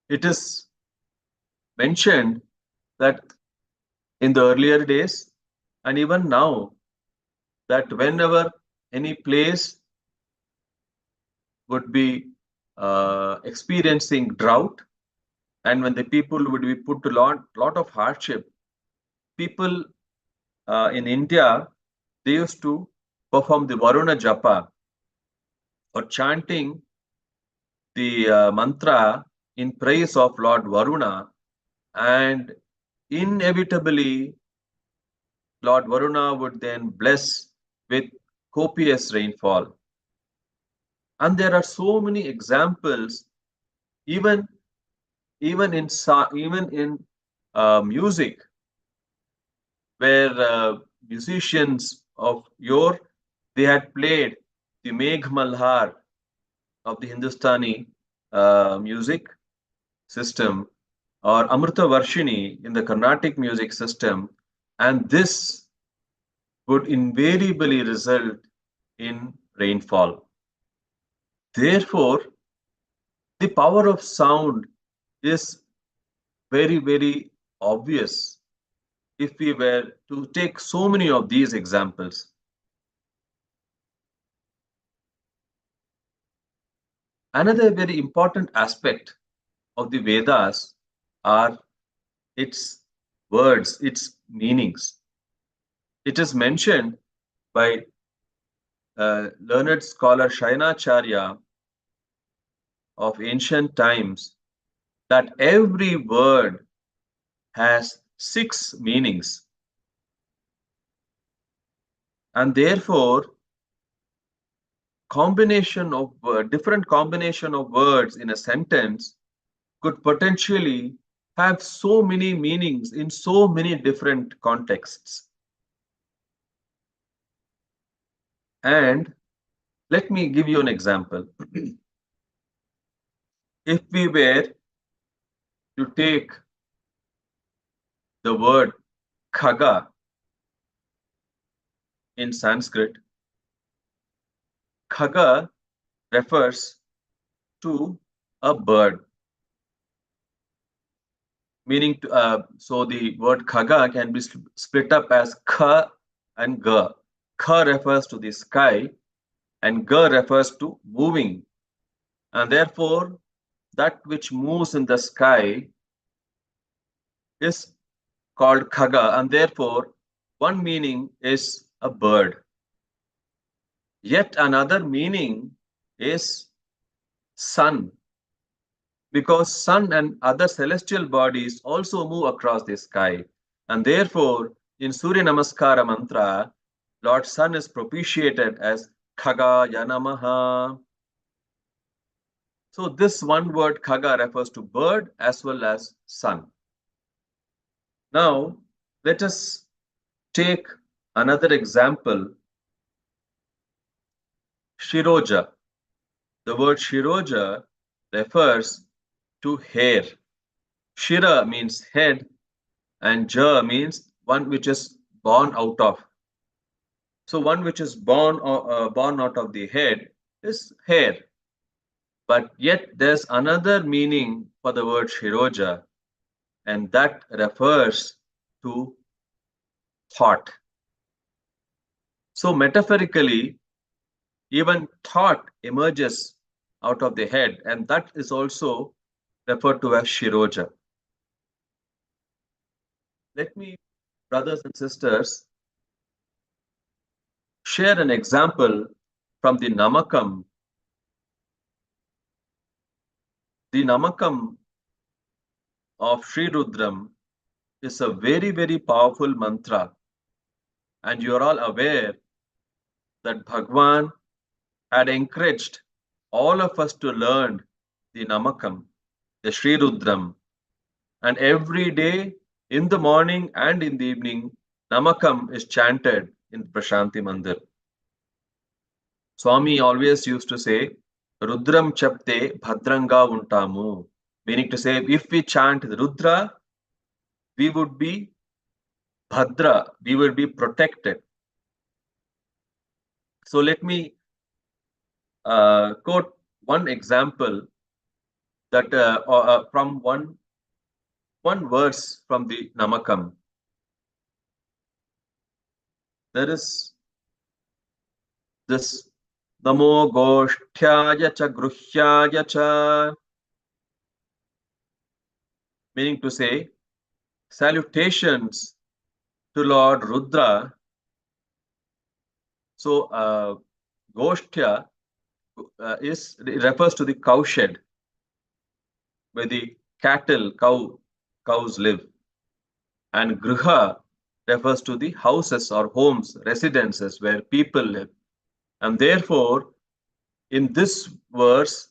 It is mentioned that in the earlier days and even now, that whenever any place would be experiencing drought, and when the people would be put to lot of hardship, people in India, they used to perform the Varuna Japa, or chanting the mantra in praise of Lord Varuna, and inevitably Lord Varuna would then bless with copious rainfall. And there are so many examples, even in music, where musicians of yore, they had played the Megh Malhar of the Hindustani music system, or Amrita Varshini in the Carnatic music system, and this would invariably result in rainfall. Therefore, the power of sound is very, very obvious if we were to take so many of these examples. Another very important aspect of the Vedas are its words, its meanings. It is mentioned by learned scholar Shayanacharya of ancient times that every word has 6 meanings, and therefore different combination of words in a sentence could potentially have so many meanings in so many different contexts. And let me give you an example. If we were to take the word khaga in Sanskrit, khaga refers to a bird, meaning so the word khaga can be split up as kha and Ga. Kha refers to the sky and Ga refers to moving. And therefore, that which moves in the sky is called Khaga, and therefore, one meaning is a bird. Yet another meaning is sun, because sun and other celestial bodies also move across the sky. And therefore, in Surya Namaskara mantra, Lord Sun is propitiated as Khagaya Namaha. So this one word Khaga refers to bird as well as sun. Now, let us take another example. Shiroja. The word Shiroja refers to hair. Shira means head and Ja means one which is born out of. So one which is born out of the head is hair. But yet there's another meaning for the word Shiroja, and that refers to thought. So metaphorically, even thought emerges out of the head, and that is also referred to as Shiroja. Let me, brothers and sisters, share an example from the Namakam. The Namakam of Sri Rudram is a very, very powerful mantra. And you are all aware that Bhagwan had encouraged all of us to learn the Namakam, the Sri Rudram. And every day, in the morning and in the evening, Namakam is chanted in Prashanthi Mandir. Swami always used to say, Rudram chapte bhadrangga untamu. Meaning to say, if we chant Rudra, we would be Bhadra, we will be protected. So let me quote one example that from one verse from the Namakam. There is this Namo Goshthyaya cha Gruhyaya cha, meaning to say, salutations to Lord Rudra. So Goshtya refers to the cowshed where the cows live, and Griha refers to the houses or homes, residences where people live. And therefore, in this verse,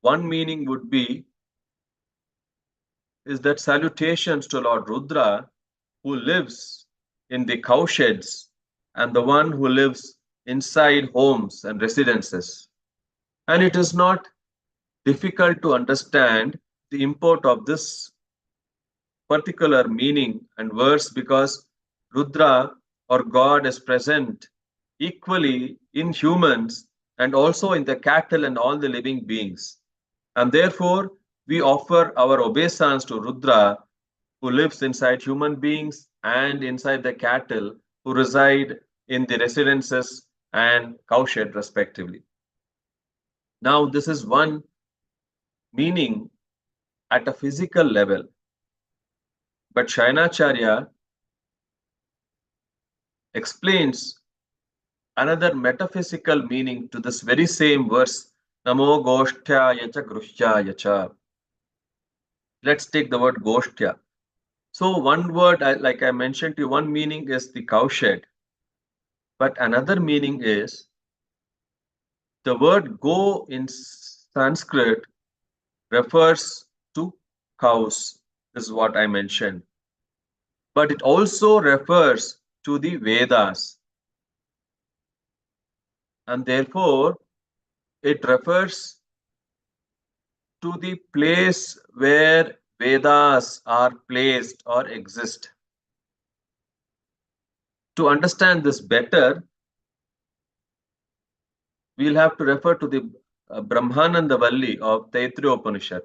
one meaning would be is that salutations to Lord Rudra, who lives in the cowsheds, and the one who lives inside homes and residences. And it is not difficult to understand the import of this particular meaning and verse, because Rudra or God is present equally in humans and also in the cattle and all the living beings. And therefore, we offer our obeisance to Rudra, who lives inside human beings and inside the cattle who reside in the residences and cowshed respectively. Now, this is one meaning at a physical level. But Shainacharya explains another metaphysical meaning to this very same verse, Namo Goshthyaya cha Gruhyaya cha. Let's take the word Goshtya. So one word, like I mentioned to you, one meaning is the cowshed. But another meaning is the word go in Sanskrit refers to cows, is what I mentioned. But it also refers to the Vedas. And therefore, it refers to the place where Vedas are placed or exist. To understand this better, we'll have to refer to the Brahmananda Valli of Taittiriya Upanishad.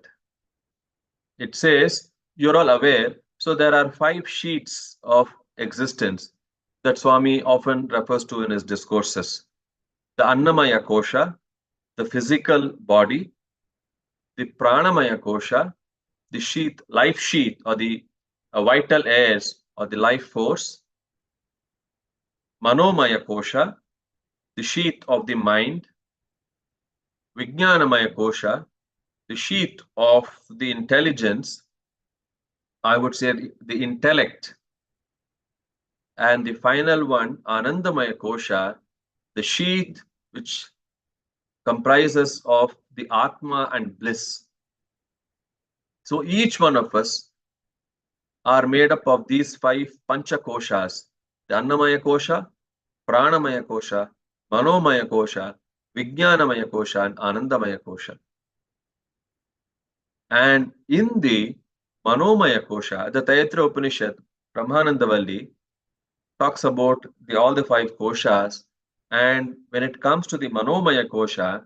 It says, you're all aware, so there are 5 sheets of existence. that Swami often refers to in his discourses. The Annamaya Kosha, the physical body, the Pranamaya Kosha, the sheath, life sheath, or the vital airs, or the life force, Manomaya Kosha, the sheath of the mind, Vijnanamaya Kosha, the sheath of the intelligence, I would say the intellect, and the final one, Anandamaya Kosha, the sheath which comprises of the Atma and bliss. So each one of us are made up of these 5 Pancha Koshas, the Annamaya Kosha, Pranamaya Kosha, Manomaya Kosha, Vijnanamaya Kosha, and Anandamaya Kosha. And in the Manomaya Kosha, the Taittiriya Upanishad, Brahmanandavalli, talks about all the 5 koshas, and when it comes to the Manomaya Kosha,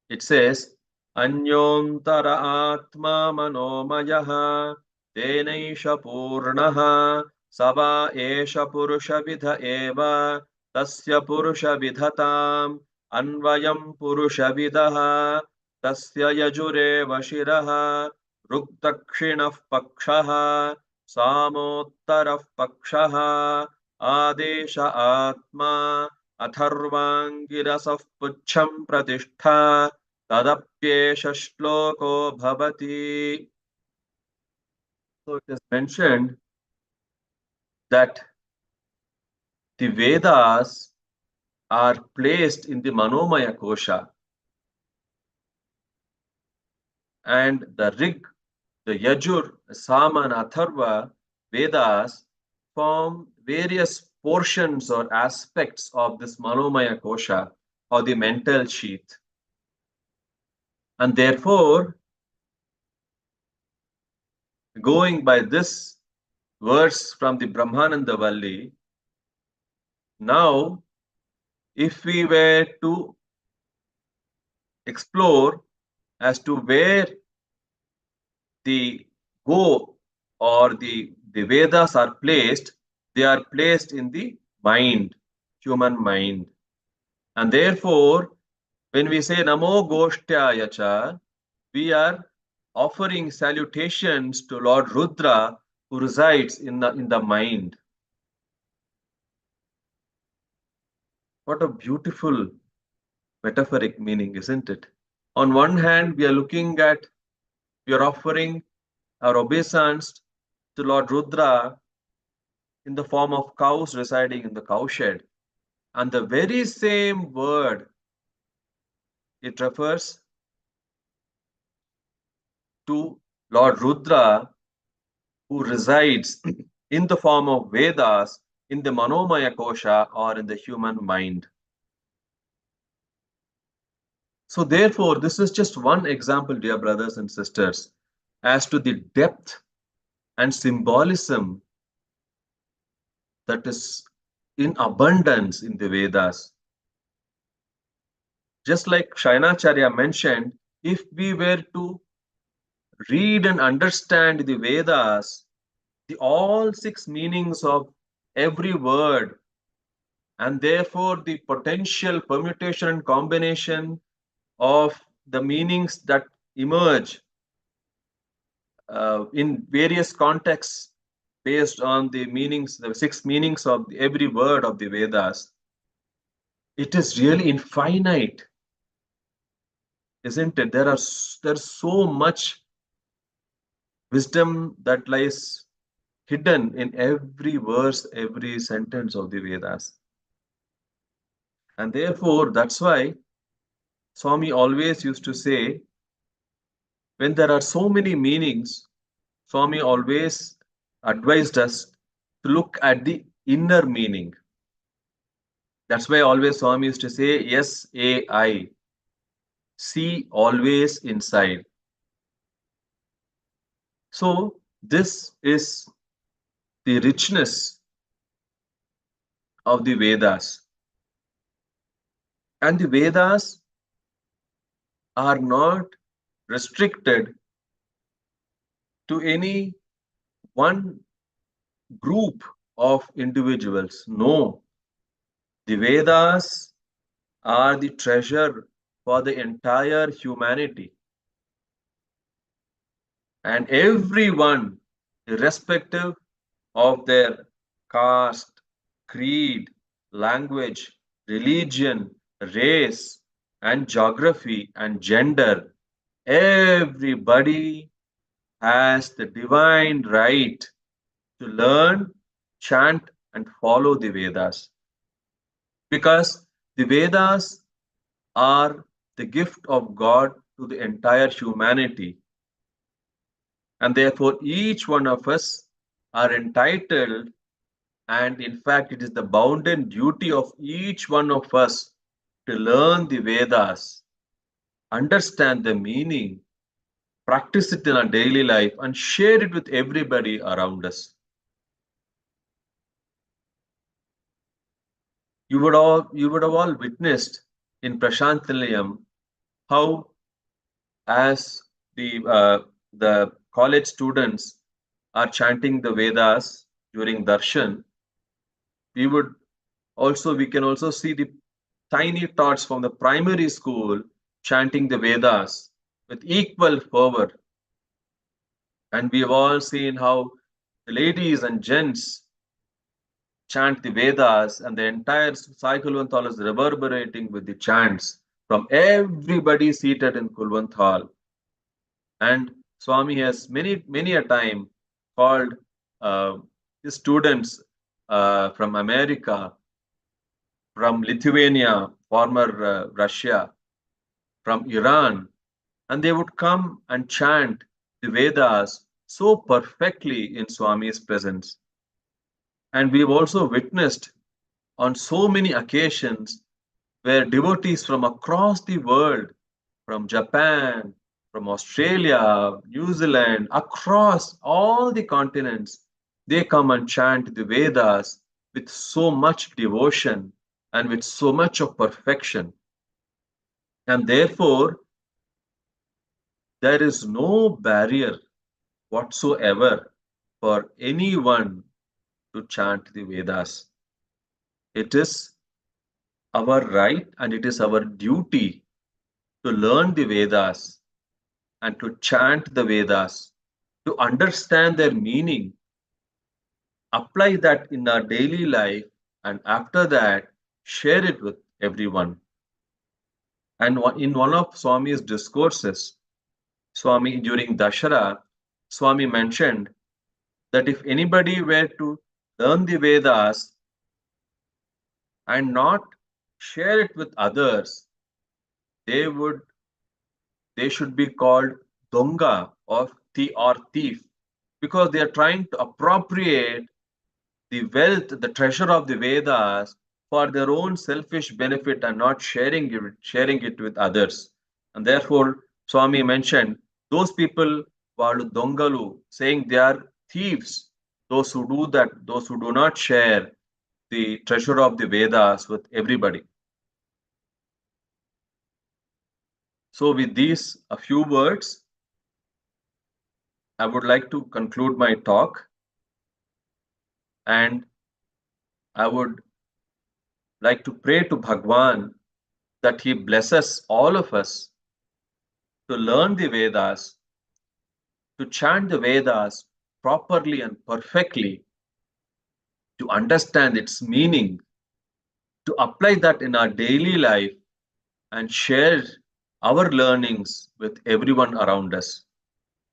it says, Anyontara Atma Manomayaha Tenaisha Purnaha Sava Esha Purusha Vidha Eva Tasya Purusha Vidhatam Anvayam Purusha Vidaha Tasya Yajure Vashiraha Ruktakshinah Pakshaha Samottarah Pakshaha Adesha Atma Atharvangirasah Pucham Pratishtha Tadapyesha Shloko Bhavati. So it is mentioned that the Vedas are placed in the Manomaya Kosha, and the Rig, the Yajur, Sama, and Atharva Vedas form various portions or aspects of this Manomaya Kosha, or the mental sheath. And therefore, going by this verse from the Brahmananda Valli, now if we were to explore as to where the go or the Vedas are placed, they are placed in the mind, human mind. And therefore, when we say Namo Goshtya Cha, we are offering salutations to Lord Rudra, who resides in the mind. What a beautiful metaphoric meaning, isn't it? On one hand, we are offering our obeisance to Lord Rudra in the form of cows residing in the cowshed. And the very same word, it refers to Lord Rudra, who resides in the form of Vedas in the Manomaya Kosha, or in the human mind. So therefore, this is just one example, dear brothers and sisters, as to the depth and symbolism that is in abundance in the Vedas. Just like Shainacharya mentioned, if we were to read and understand the Vedas, all 6 meanings of every word, and therefore the potential permutation and combination of the meanings that emerge in various contexts based on the meanings, the 6 meanings of every word of the Vedas, it is really infinite, isn't it? There's so much wisdom that lies hidden in every verse, every sentence of the Vedas. And therefore, that's why Swami always used to say, when there are so many meanings, Swami always advised us to look at the inner meaning. That's why always Swami used to say, yes, I, see always inside. So this is the richness of the Vedas. And the Vedas are not restricted to any one group of individuals. No, the Vedas are the treasure for the entire humanity. And everyone, irrespective of their caste, creed, language, religion, race, and geography and gender, everybody has the divine right to learn, chant, and follow the Vedas. Because the Vedas are the gift of God to the entire humanity. And therefore, each one of us are entitled, and in fact, it is the bounden duty of each one of us to learn the Vedas, understand the meaning, practice it in our daily life, and share it with everybody around us. You would have all witnessed in Prashanthi Nilayam how, as the college students are chanting the Vedas during darshan, we can also see the tiny tots from the primary school chanting the Vedas with equal fervor. And we have all seen how the ladies and gents chant the Vedas, and the entire Sai Kulwant Hall is reverberating with the chants from everybody seated in Kulwant Hall. And Swami has many a time called his students from America, from Lithuania, former Russia, from Iran, and they would come and chant the Vedas so perfectly in Swami's presence. And we've also witnessed on so many occasions where devotees from across the world, from Japan, from Australia, New Zealand, across all the continents, they come and chant the Vedas with so much devotion and with so much of perfection. And therefore, there is no barrier whatsoever for anyone to chant the Vedas. It is our right and it is our duty to learn the Vedas and to chant the Vedas, to understand their meaning, apply that in our daily life, and after that, share it with everyone. And in one of Swami's discourses, Swami during Dashara, Swami mentioned that if anybody were to learn the Vedas and not share it with others, they should be called donga or thief, because they are trying to appropriate the wealth, the treasure of the Vedas for their own selfish benefit and not sharing it with others. And therefore, Swami mentioned those people valu dongalu, saying they are thieves, those who do that, those who do not share the treasure of the Vedas with everybody. So with these a few words, I would like to conclude my talk, and I would like to pray to Bhagwan that he blesses all of us to learn the Vedas, to chant the Vedas properly and perfectly, to understand its meaning, to apply that in our daily life and share our learnings with everyone around us.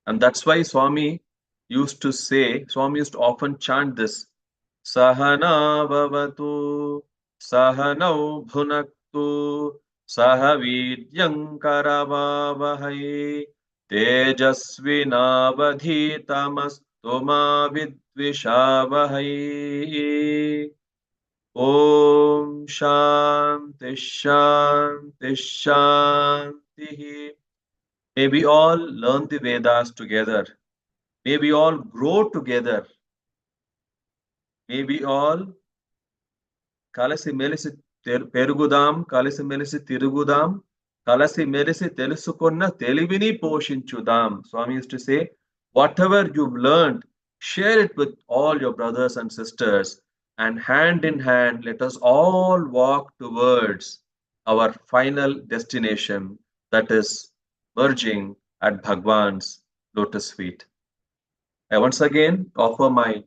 And that's why Swami used to often chant this, Sahana Bhavatu, Sahanau Bhunaktu, Sahavidyam Karavavahai, Tejasvinavadhitamastu ma vidvishavahai. Om Shanti Shanti Shanti. May we all learn the Vedas together. May we all grow together. May we all kalasi melisi perugudam, kalasi melisi tirugudam, kalasi melisi telusukonna telivini poshinchudam. Swami used to say, whatever you've learned, Share it with all your brothers and sisters, and hand in hand, let us all walk towards our final destination, that is merging at Bhagwan's lotus feet. I once again offer my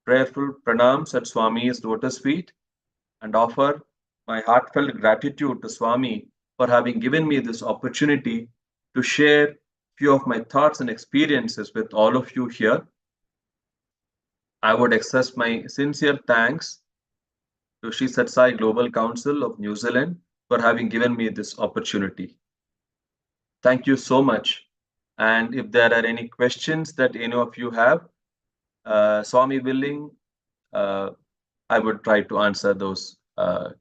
prayerful pranams at Swami's lotus feet and offer my heartfelt gratitude to Swami for having given me this opportunity to share few of my thoughts and experiences with all of you here. I would express my sincere thanks to Sri Sathya Global Council of New Zealand for having given me this opportunity. Thank you so much. And if there are any questions that any of you have, Swami willing, I would try to answer those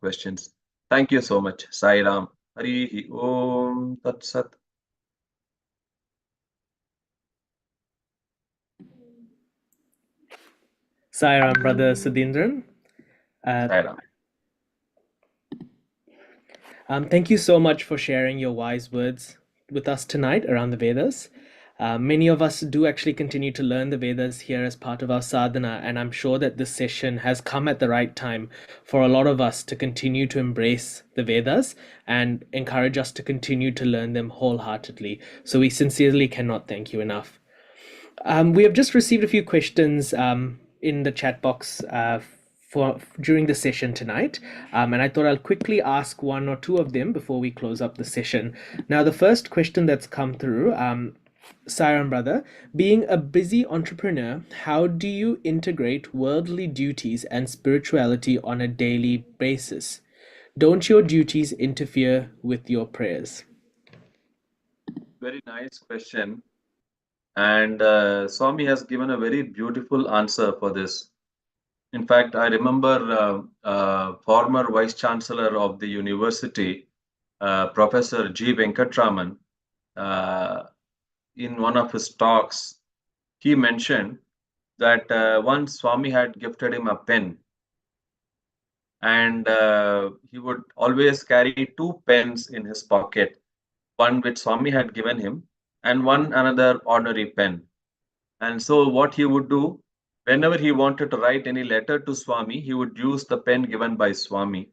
questions. Thank you so much. Sai Ram. Hari Om Tat Sat. Sai Ram, Brother Sudhindran. Sai Ram. Thank you so much for sharing your wise words with us tonight around the Vedas. Many of us do actually continue to learn the Vedas here as part of our sadhana, and I'm sure that this session has come at the right time for a lot of us to continue to embrace the Vedas and encourage us to continue to learn them wholeheartedly. So we sincerely cannot thank you enough. We have just received a few questions in the chat box for during the session tonight, and I thought I'll quickly ask one or two of them before we close up the session. Now, the first question that's come through, Sairam brother, being a busy entrepreneur, how do you integrate worldly duties and spirituality on a daily basis? Don't your duties interfere with your prayers? Very nice question. And Swami has given a very beautiful answer for this. In fact, I remember former Vice Chancellor of the university, Professor G. Venkatraman, in one of his talks, he mentioned that once Swami had gifted him a pen, and he would always carry two pens in his pocket, one which Swami had given him, and one another ordinary pen. And so what he would do, whenever he wanted to write any letter to Swami, he would use the pen given by Swami.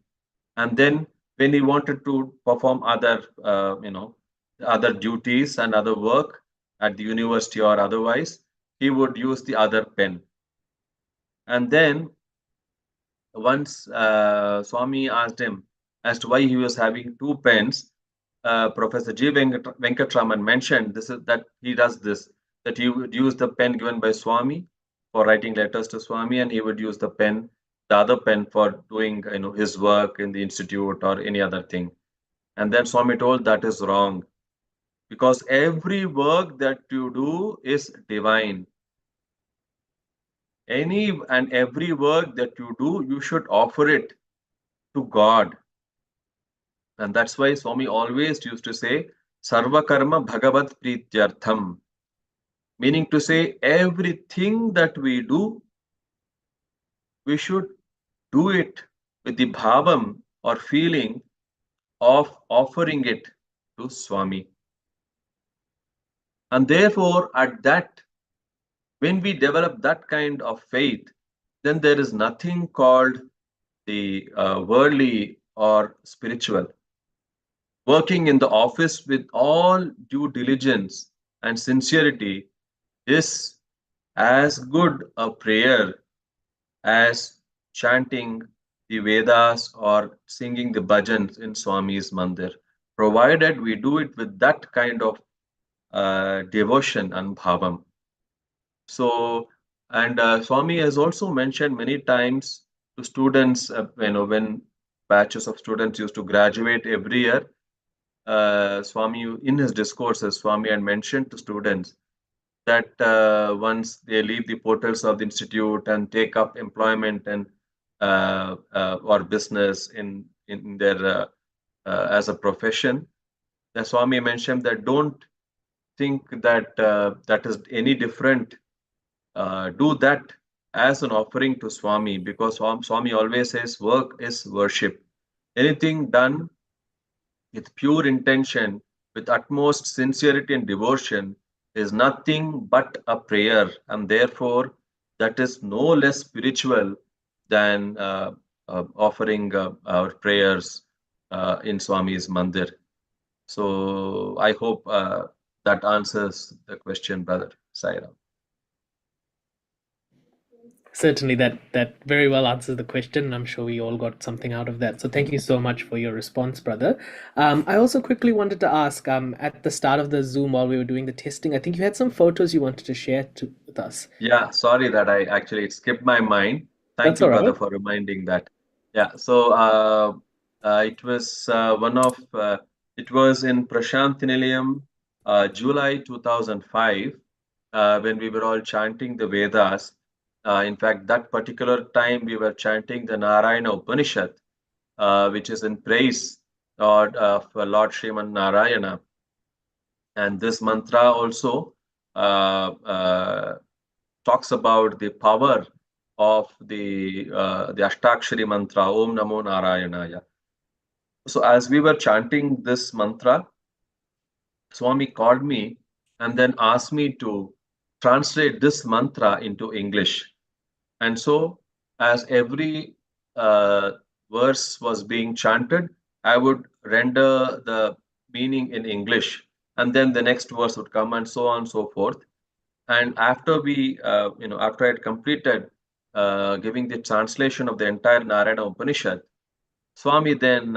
And then when he wanted to perform other, other duties and other work at the university or otherwise, he would use the other pen. And then once Swami asked him as to why he was having two pens, Professor G. Venkatraman mentioned that he does this, that he would use the pen given by Swami for writing letters to Swami, and he would use the other pen for doing his work in the institute or any other thing. And then Swami told that is wrong, because every work that you do is divine. Any and every work that you do, you should offer it to God. And that's why Swami always used to say, Sarva Karma Bhagavat Prityartham, meaning to say everything that we do, we should do it with the bhavam or feeling of offering it to Swami. And therefore, when we develop that kind of faith, then there is nothing called the worldly or spiritual. Working in the office with all due diligence and sincerity is as good a prayer as chanting the Vedas or singing the bhajans in Swami's mandir, provided we do it with that kind of devotion and bhavam. So, and Swami has also mentioned many times to students, when batches of students used to graduate every year, Swami, in his discourses, Swami had mentioned to students that once they leave the portals of the institute and take up employment and or business in their as a profession, the Swami mentioned that don't think that that is any different. Do that as an offering to Swami, because Swami always says work is worship. Anything done with pure intention, with utmost sincerity and devotion, is nothing but a prayer, and therefore that is no less spiritual than offering our prayers in Swami's mandir. So I hope that answers the question, brother Sairam. Certainly, that very well answers the question, and I'm sure we all got something out of that. So thank you so much for your response, brother. I also quickly wanted to ask, at the start of the Zoom while we were doing the testing, I think you had some photos you wanted to share with us. Yeah, sorry that I actually it skipped my mind. Thank That's you, all brother, right. for reminding that. Yeah, so it was it was in Prashanthi Nilayam, July 2005, when we were all chanting the Vedas. In fact, that particular time we were chanting the Narayana Upanishad, which is in praise of Lord Sriman Narayana. And this mantra also talks about the power of the Ashtakshari mantra, Om Namo Narayanaya. So as we were chanting this mantra, Swami called me and then asked me to translate this mantra into English. And so, as every verse was being chanted, I would render the meaning in English, and then the next verse would come, and so on and so forth. And after after I had completed giving the translation of the entire Narayana Upanishad, Swami then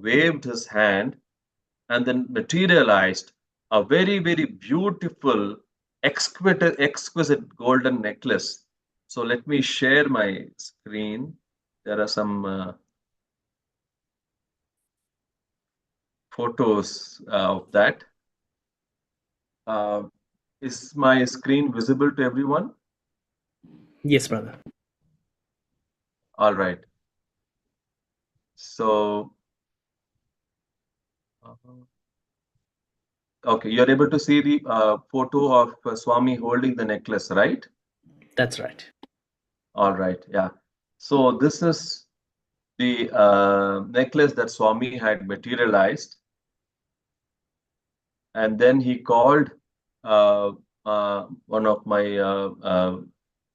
waved his hand and then materialized a very, very beautiful, exquisite golden necklace. So let me share my screen. There are some photos of that. Is my screen visible to everyone? Yes, brother. All right. So, okay, you're able to see the photo of Swami holding the necklace, right? That's right. All right, yeah. So this is the necklace that Swami had materialized, and then he called one of my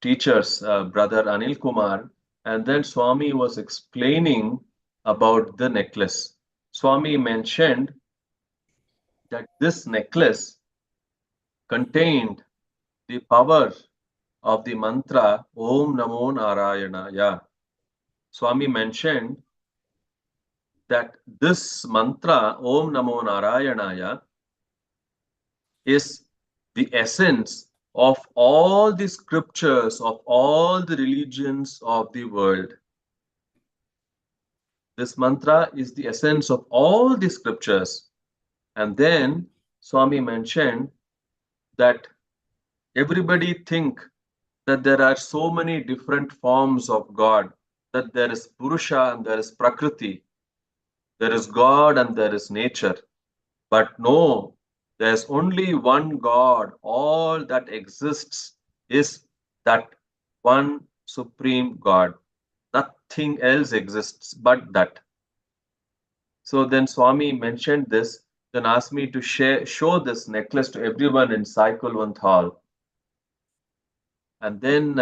teachers, brother Anil Kumar, and then Swami was explaining about the necklace. Swami mentioned that this necklace contained the power of the mantra Om Namo Narayanaya. Swami mentioned that this mantra Om Namo Narayanaya is the essence of all the scriptures of all the religions of the world. This mantra is the essence of all the scriptures. And then Swami mentioned that everybody think that there are so many different forms of God, that there is Purusha and there is Prakriti, there is God and there is nature. But no, there's only one God. All that exists is that one supreme God. Nothing else exists but that. So then Swami mentioned this, then asked me to show this necklace to everyone in Saikulwant Hall. And then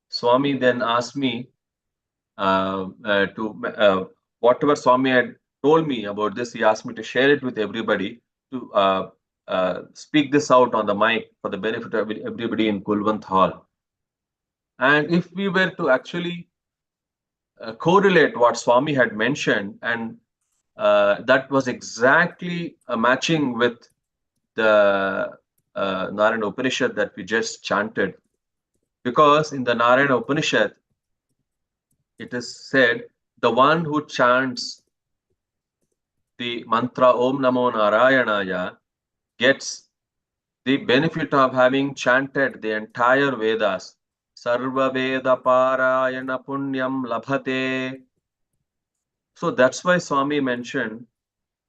Swami then asked me to whatever Swami had told me about this, he asked me to share it with everybody, to speak this out on the mic for the benefit of everybody in Kulwant Hall. And if we were to actually correlate what Swami had mentioned, and that was exactly matching with the Narayana Upanishad that we just chanted. Because in the Narayana Upanishad, it is said, the one who chants the mantra Om Namo Narayanaya gets the benefit of having chanted the entire Vedas. Sarva Veda Parayana Punyam Labhate. So that's why Swami mentioned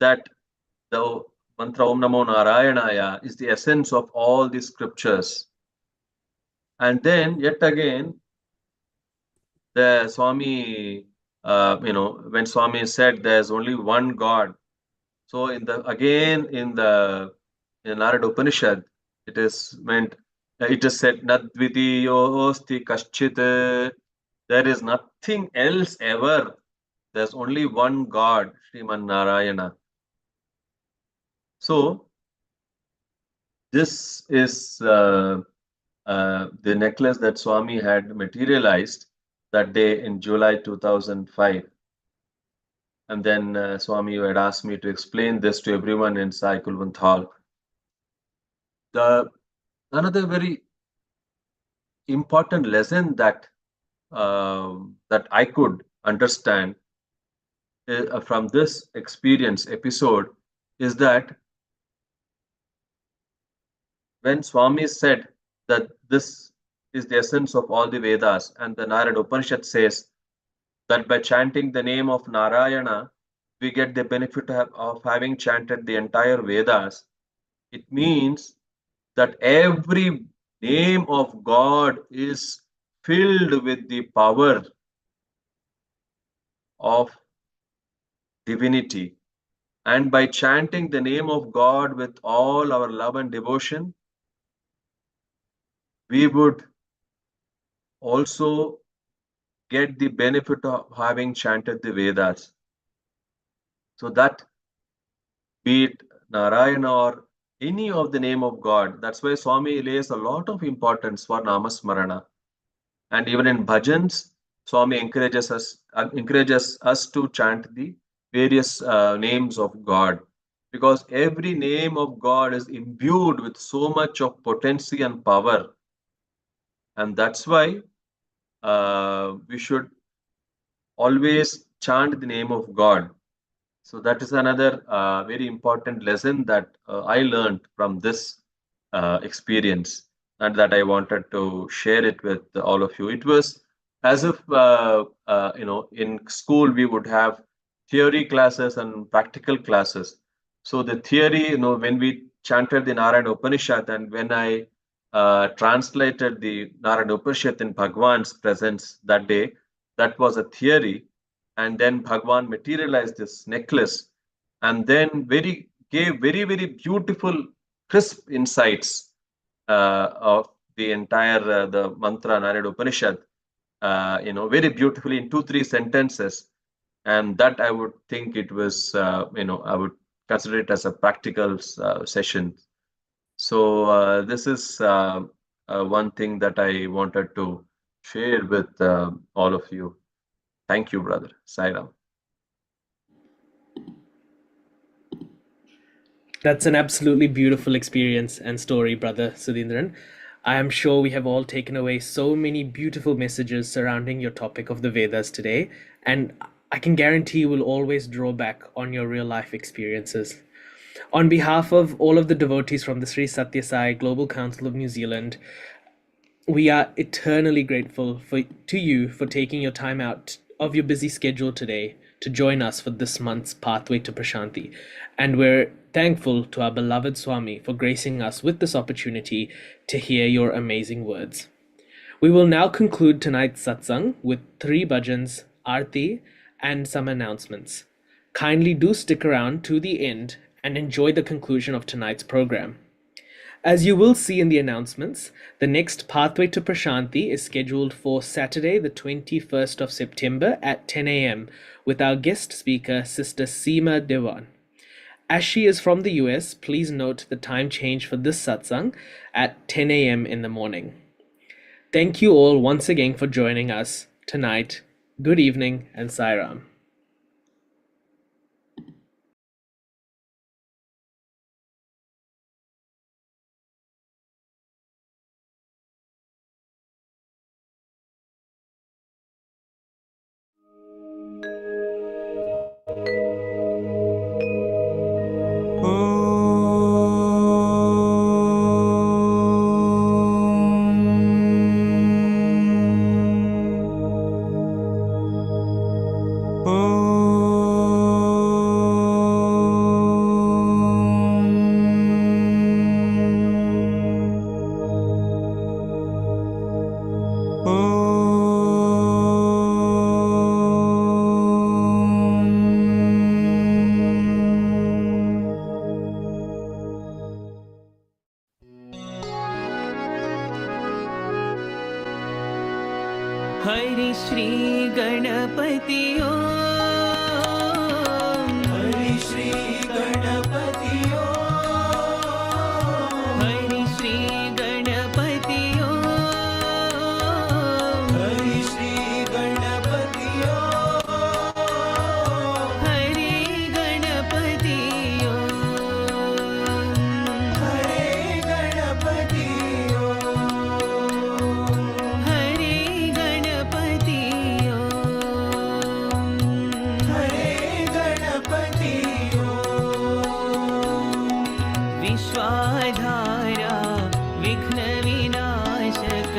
that the mantra Om Namo Narayanaya is the essence of all the scriptures. And then, yet again, the Swami, when Swami said there's only one God. So in the in Narada Upanishad, it is meant, it is said, Nadvitiyo osti kaschit. There is nothing else ever. There's only one God, Sriman Narayana. So, this is the necklace that Swami had materialized that day in July 2005. And then Swami had asked me to explain this to everyone in Sai Kulwant Hall. Another very important lesson that I could understand from this experience episode is that when Swami said that this is the essence of all the Vedas, and the Narada Upanishad says that by chanting the name of Narayana, we get the benefit of having chanted the entire Vedas. It means that every name of God is filled with the power of divinity. And by chanting the name of God with all our love and devotion, we would also get the benefit of having chanted the Vedas. So that, be it Narayana or any of the name of God, that's why Swami lays a lot of importance for Namasmarana. And even in bhajans, Swami encourages us to chant the various names of God, because every name of God is imbued with so much of potency and power, and that's why we should always chant the name of God. So that is another very important lesson that I learned from this experience, and that I wanted to share it with all of you. It was as if in school we would have theory classes and practical classes. So the theory, when we chanted the Narayana Upanishad, and when I translated the Narayana Upanishad in Bhagwan's presence that day, that was a theory. And then Bhagwan materialized this necklace, and then gave very, very beautiful, crisp insights of the entire the mantra Narayana Upanishad, very beautifully in 2-3 sentences. And that I would think it was, I would consider it as a practical session. So this is one thing that I wanted to share with all of you. Thank you, brother. Sai Ram. That's an absolutely beautiful experience and story, brother Sudhindran. I am sure we have all taken away so many beautiful messages surrounding your topic of the Vedas today, and I can guarantee you will always draw back on your real life experiences. On behalf of all of the devotees from the Sri Sathya Sai Global Council of New Zealand, we are eternally grateful to you for taking your time out of your busy schedule today to join us for this month's Pathway to Prashanthi. And we're thankful to our beloved Swami for gracing us with this opportunity to hear your amazing words. We will now conclude tonight's satsang with 3 bhajans, arti, and some announcements. Kindly do stick around to the end and enjoy the conclusion of tonight's program. As you will see in the announcements, the next Pathway to Prashanthi is scheduled for Saturday, the 21st of September at 10 a.m. with our guest speaker, Sister Seema Dewan. As she is from the US, please note the time change for this satsang at 10 a.m. in the morning. Thank you all once again for joining us tonight. Good evening and Sai Ram. Ganpati Om Hari Shri Ganpati Om Hari Shri Ganpati Om Hari Shri Ganpati Om Hari Ganpati ओम हरे गणपति ओम हरि गणपति ओम हरे गणपति ओम विश्वाधारा विघ्न विनाशक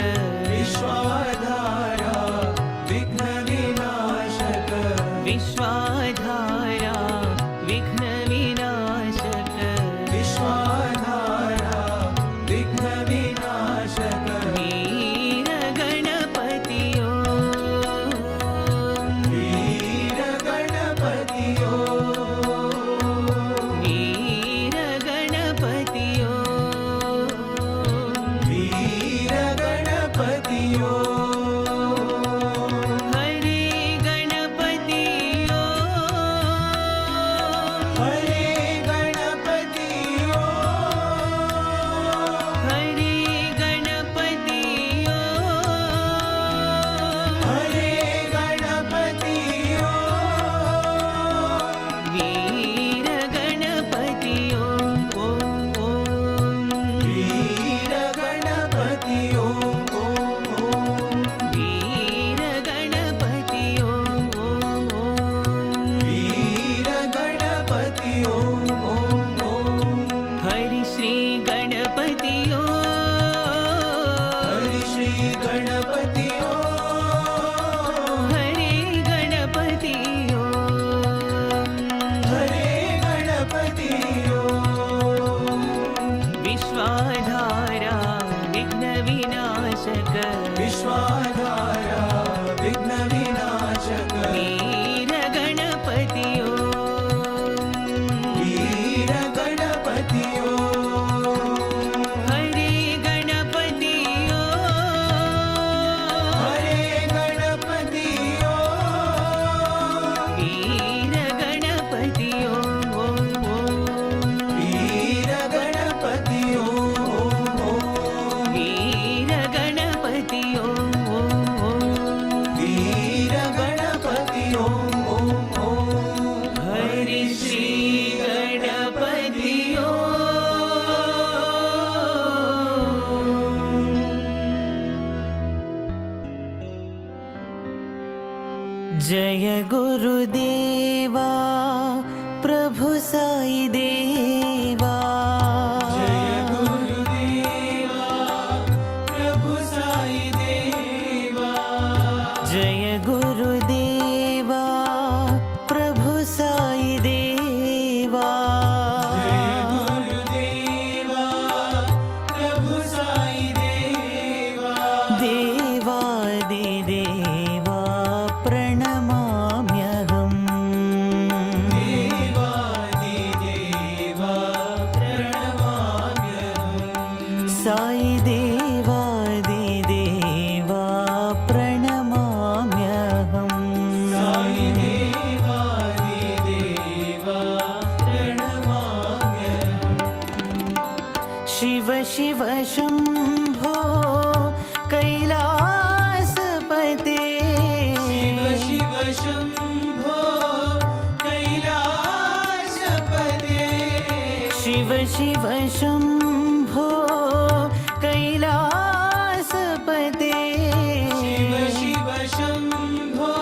विश्वाधारा विघ्न विनाशक विश्वाधारा विघ्न विनाशक विश्वाधारा विघ्न विनाशक वीर गणपति ओम वीर गणपति ओम वीर गणपति ओम वीर गणपति ओम हरि गणपति ओम हरे गणपति ओम हरि गणपति ओम हरे गणपति ओम वीर गणपति ओम वीर गणपति ओम वीर गणपति ओम वीर गणपति ओम हरि श्री गणपति हरि श्री गणपति ओम हरि गणपति हरे गणपति ओम विश्वाधारा विघ्न विनाशक विश्वाधारा विघ्न विनाशक वीर गणपति वीर गणपति ओम हरि गणपति हरे गणपति ओम वीर गणपति वीर गणपति ओम वीर गणपति वीर गणपति ओम हरि श्री गणपति जय गुरुदेवा प्रभु साई देवा जय गुरुदेवा प्रभु साई देवा जय गुरुदेवा प्रभु साई देवा जय गुरुदेवा प्रभु साई देवा देवादिदेवा प्रणमाम्यहम् देवादिदेवा प्रणमाम्यहम् साई देवादिदेवा प्रणमाम्यहम् साई देवादिदेवा प्रणमाम्यहम् शिव शिव शम्भो कैलासपते शिव शिव शम्भो कैलासपते शिव शिव शम्भो कैलासपते शिव शिव शम्भो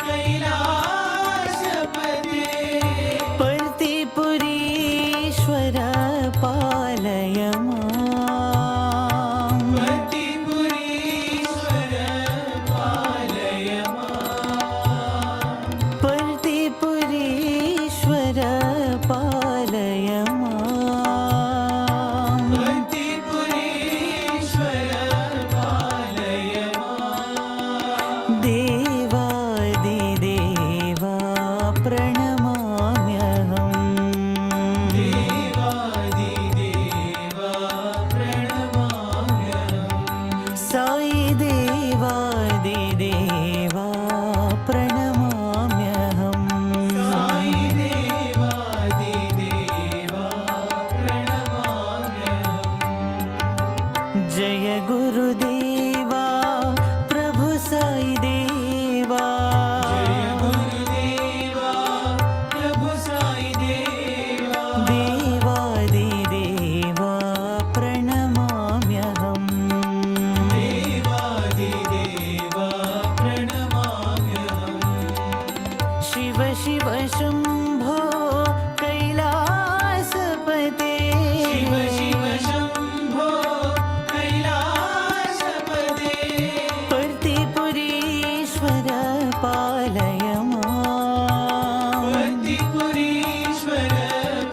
कैलासपते पर्तिपुरीश्वर पालय माम् पतिपुरीश्वर पालय माम् पर्तिपुरीश्वर पालय माम् प्रणमाम्यहम् साई देवादिदेवा प्रणमाम्यहम् जय गुरुदेवा प्रभु साई देवा जय गुरुदेवा प्रभु साई देवा देवादिदेवा प्रणमाम्यहम् देवादिदेवा प्रणमाम्यहम् शिव शिव शम्भो कैलासपते शिव शिव शम्भो कैलासपते पर्तिपुरीश्वर पालय माम् वर्तिपुरीश्वर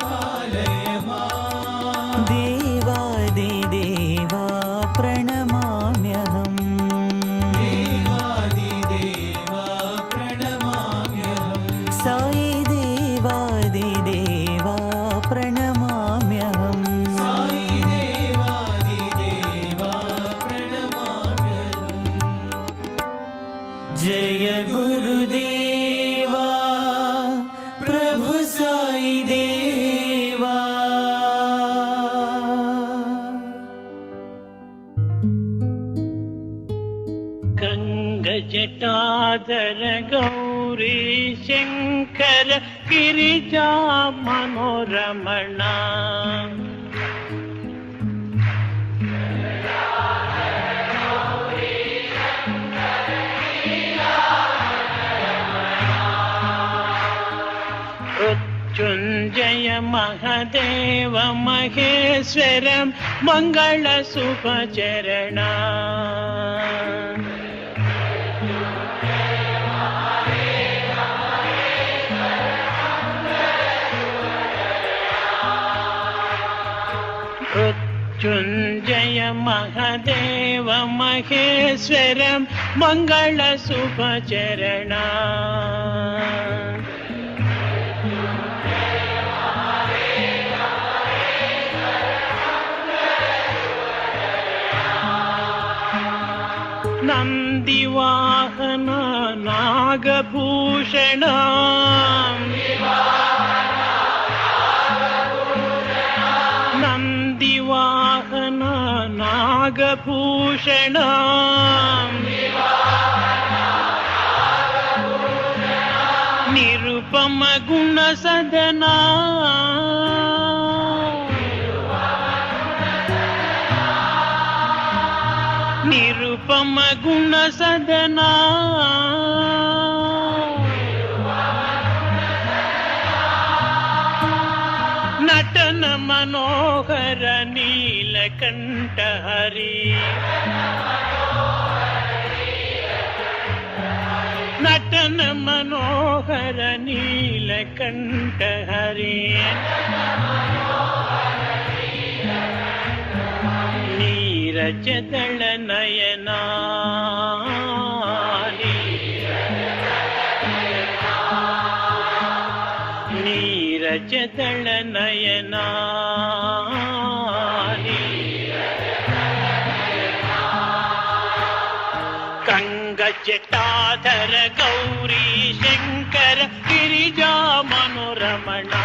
पालय माम् देवादिदेवा प्रणमाम्यहम् देवादिदेवा प्रणमाम्यहम् साई देवादिदेवा प्रणमाम्यहम् साई देवादिदेवा प्रणमाम्यहम् जय गुरुदेवा प्रभु साई देवा गङ्गजटाधर गौरी शङ्कर गिरिजा मनोरमणा मृत्युञ्जय महदेव महेश्वरं मङ्गल शुभचरणा मृत्युञ्जय महदेव महेश्वरं मङ्गल शुभचरणा नन्दिवाहन नागभूषण नन्दिवाहन नागभूषण निरुपम गुणसदना निरुपम गुणसदना नटन मनोहर नीलकण्ठ हरि नटन मनोहर नीलकण्ठ हरि नीरजदल नयना नीरजदल नयना कंगजटाधर गौरी शंकर गिरिजा मनोरमणा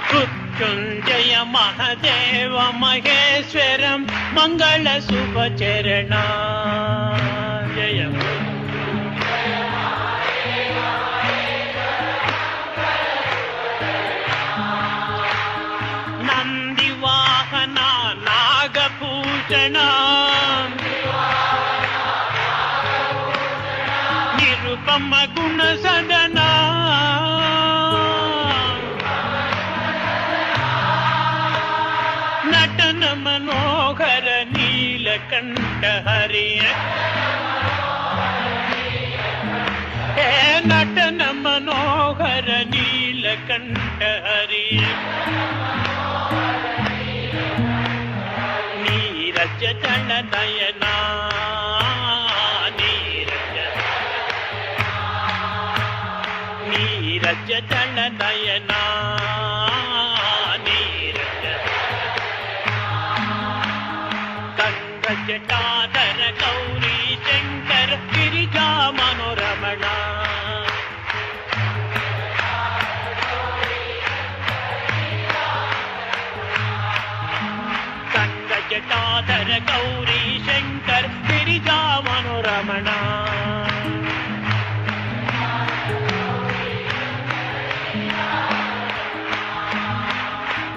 मृत्युञ्जय महदेव महेश्वरं मङ्गल शुभचरणा जय नन्दिवाहना नागभूषण निरुपम गुणसदना नटन मनोहर नीलकण्ठ हरि हे नटन मनोहर नीलकण्ठ हरि नीरजदल नयना नीरजदल नयना नीरज జటాధర గౌరీ శంకర్ గిరిజా మనోరమణ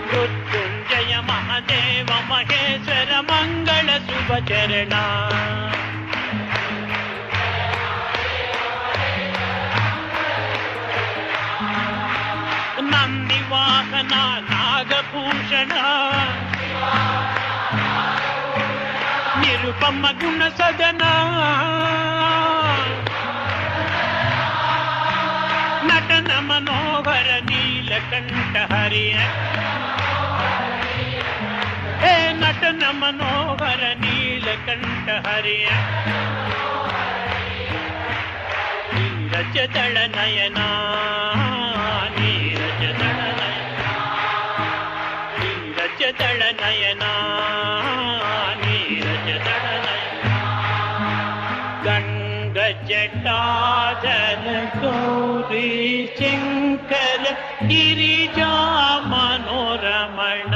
మృత్యుంజయ మహదేవ మహేశ్వర మంగళ శుభచరణ నందివాహన నాగభూషణ నిరుపమ గుణ సదన నటన మనోహర నీలకంఠ హరియ హే నటన మనోహర నీలకంఠ హరియ నీరజదళ నయనా నీరజదళ నయనా నీరజదళ నయనా గంగ జటాధర గౌరీ శంకర గిరిజా మనోరమణ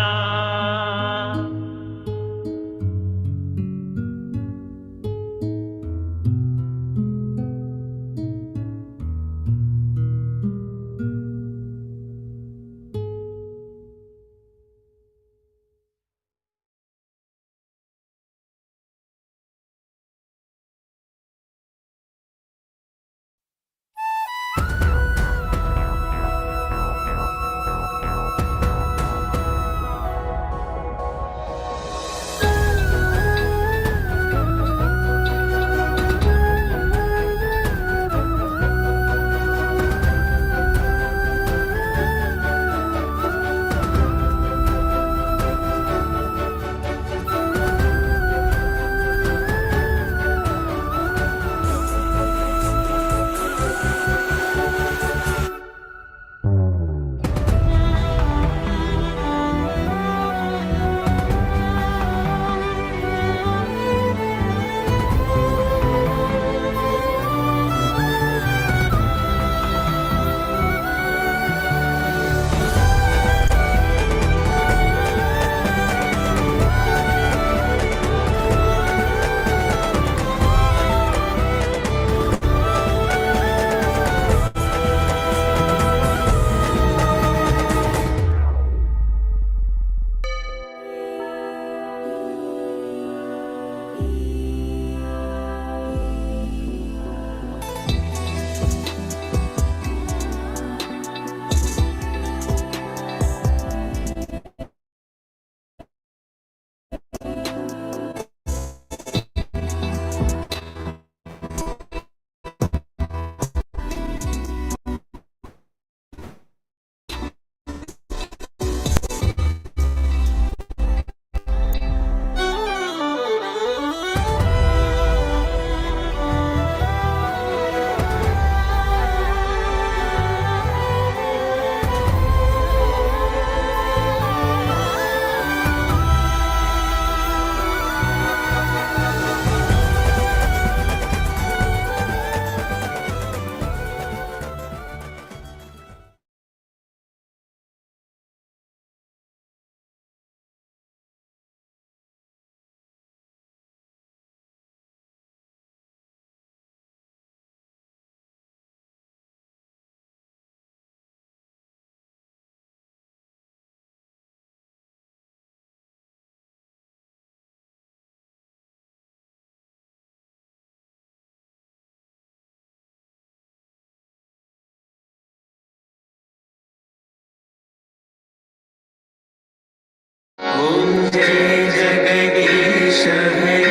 ॐ जय जगदीश हरे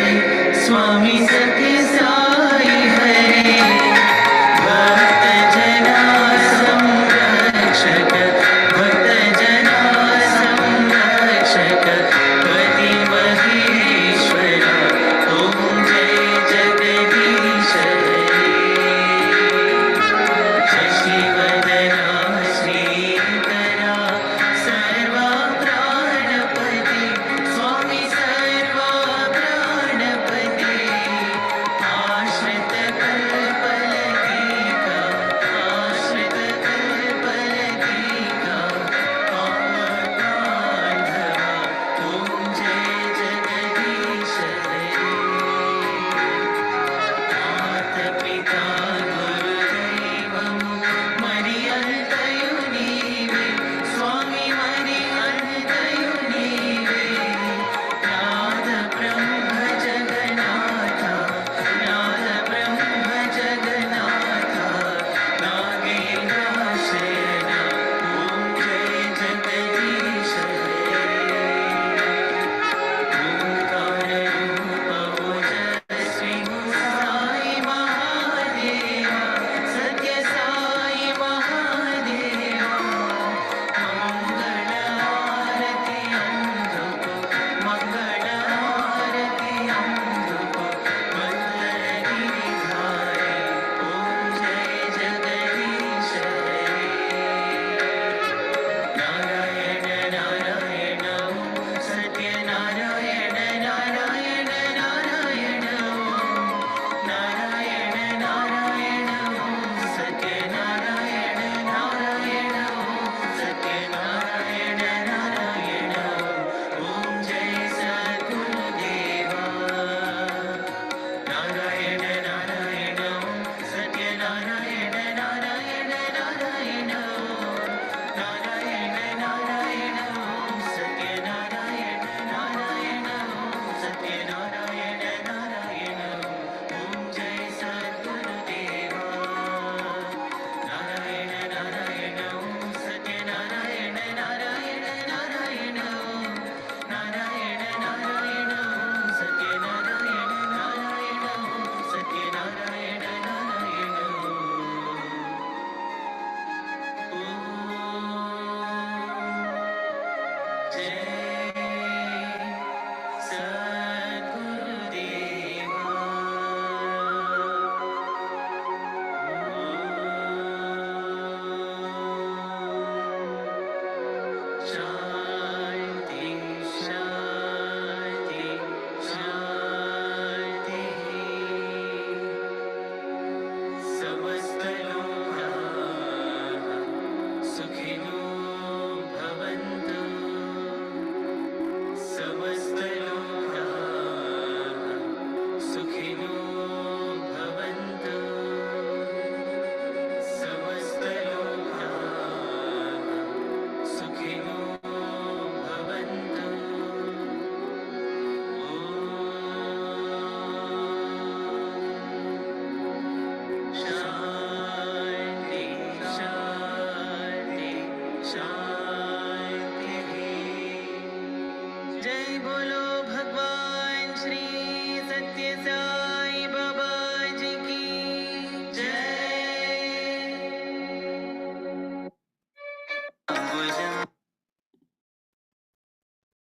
स्वामी सत्य साई हरे भक्त जना संरक्षक भक्त जना संरक्षक पति महेश्वर ॐ जय जगदीश हरे शशिवदना श्रीकरा सर्वा प्राणपति जय बोलो भगवान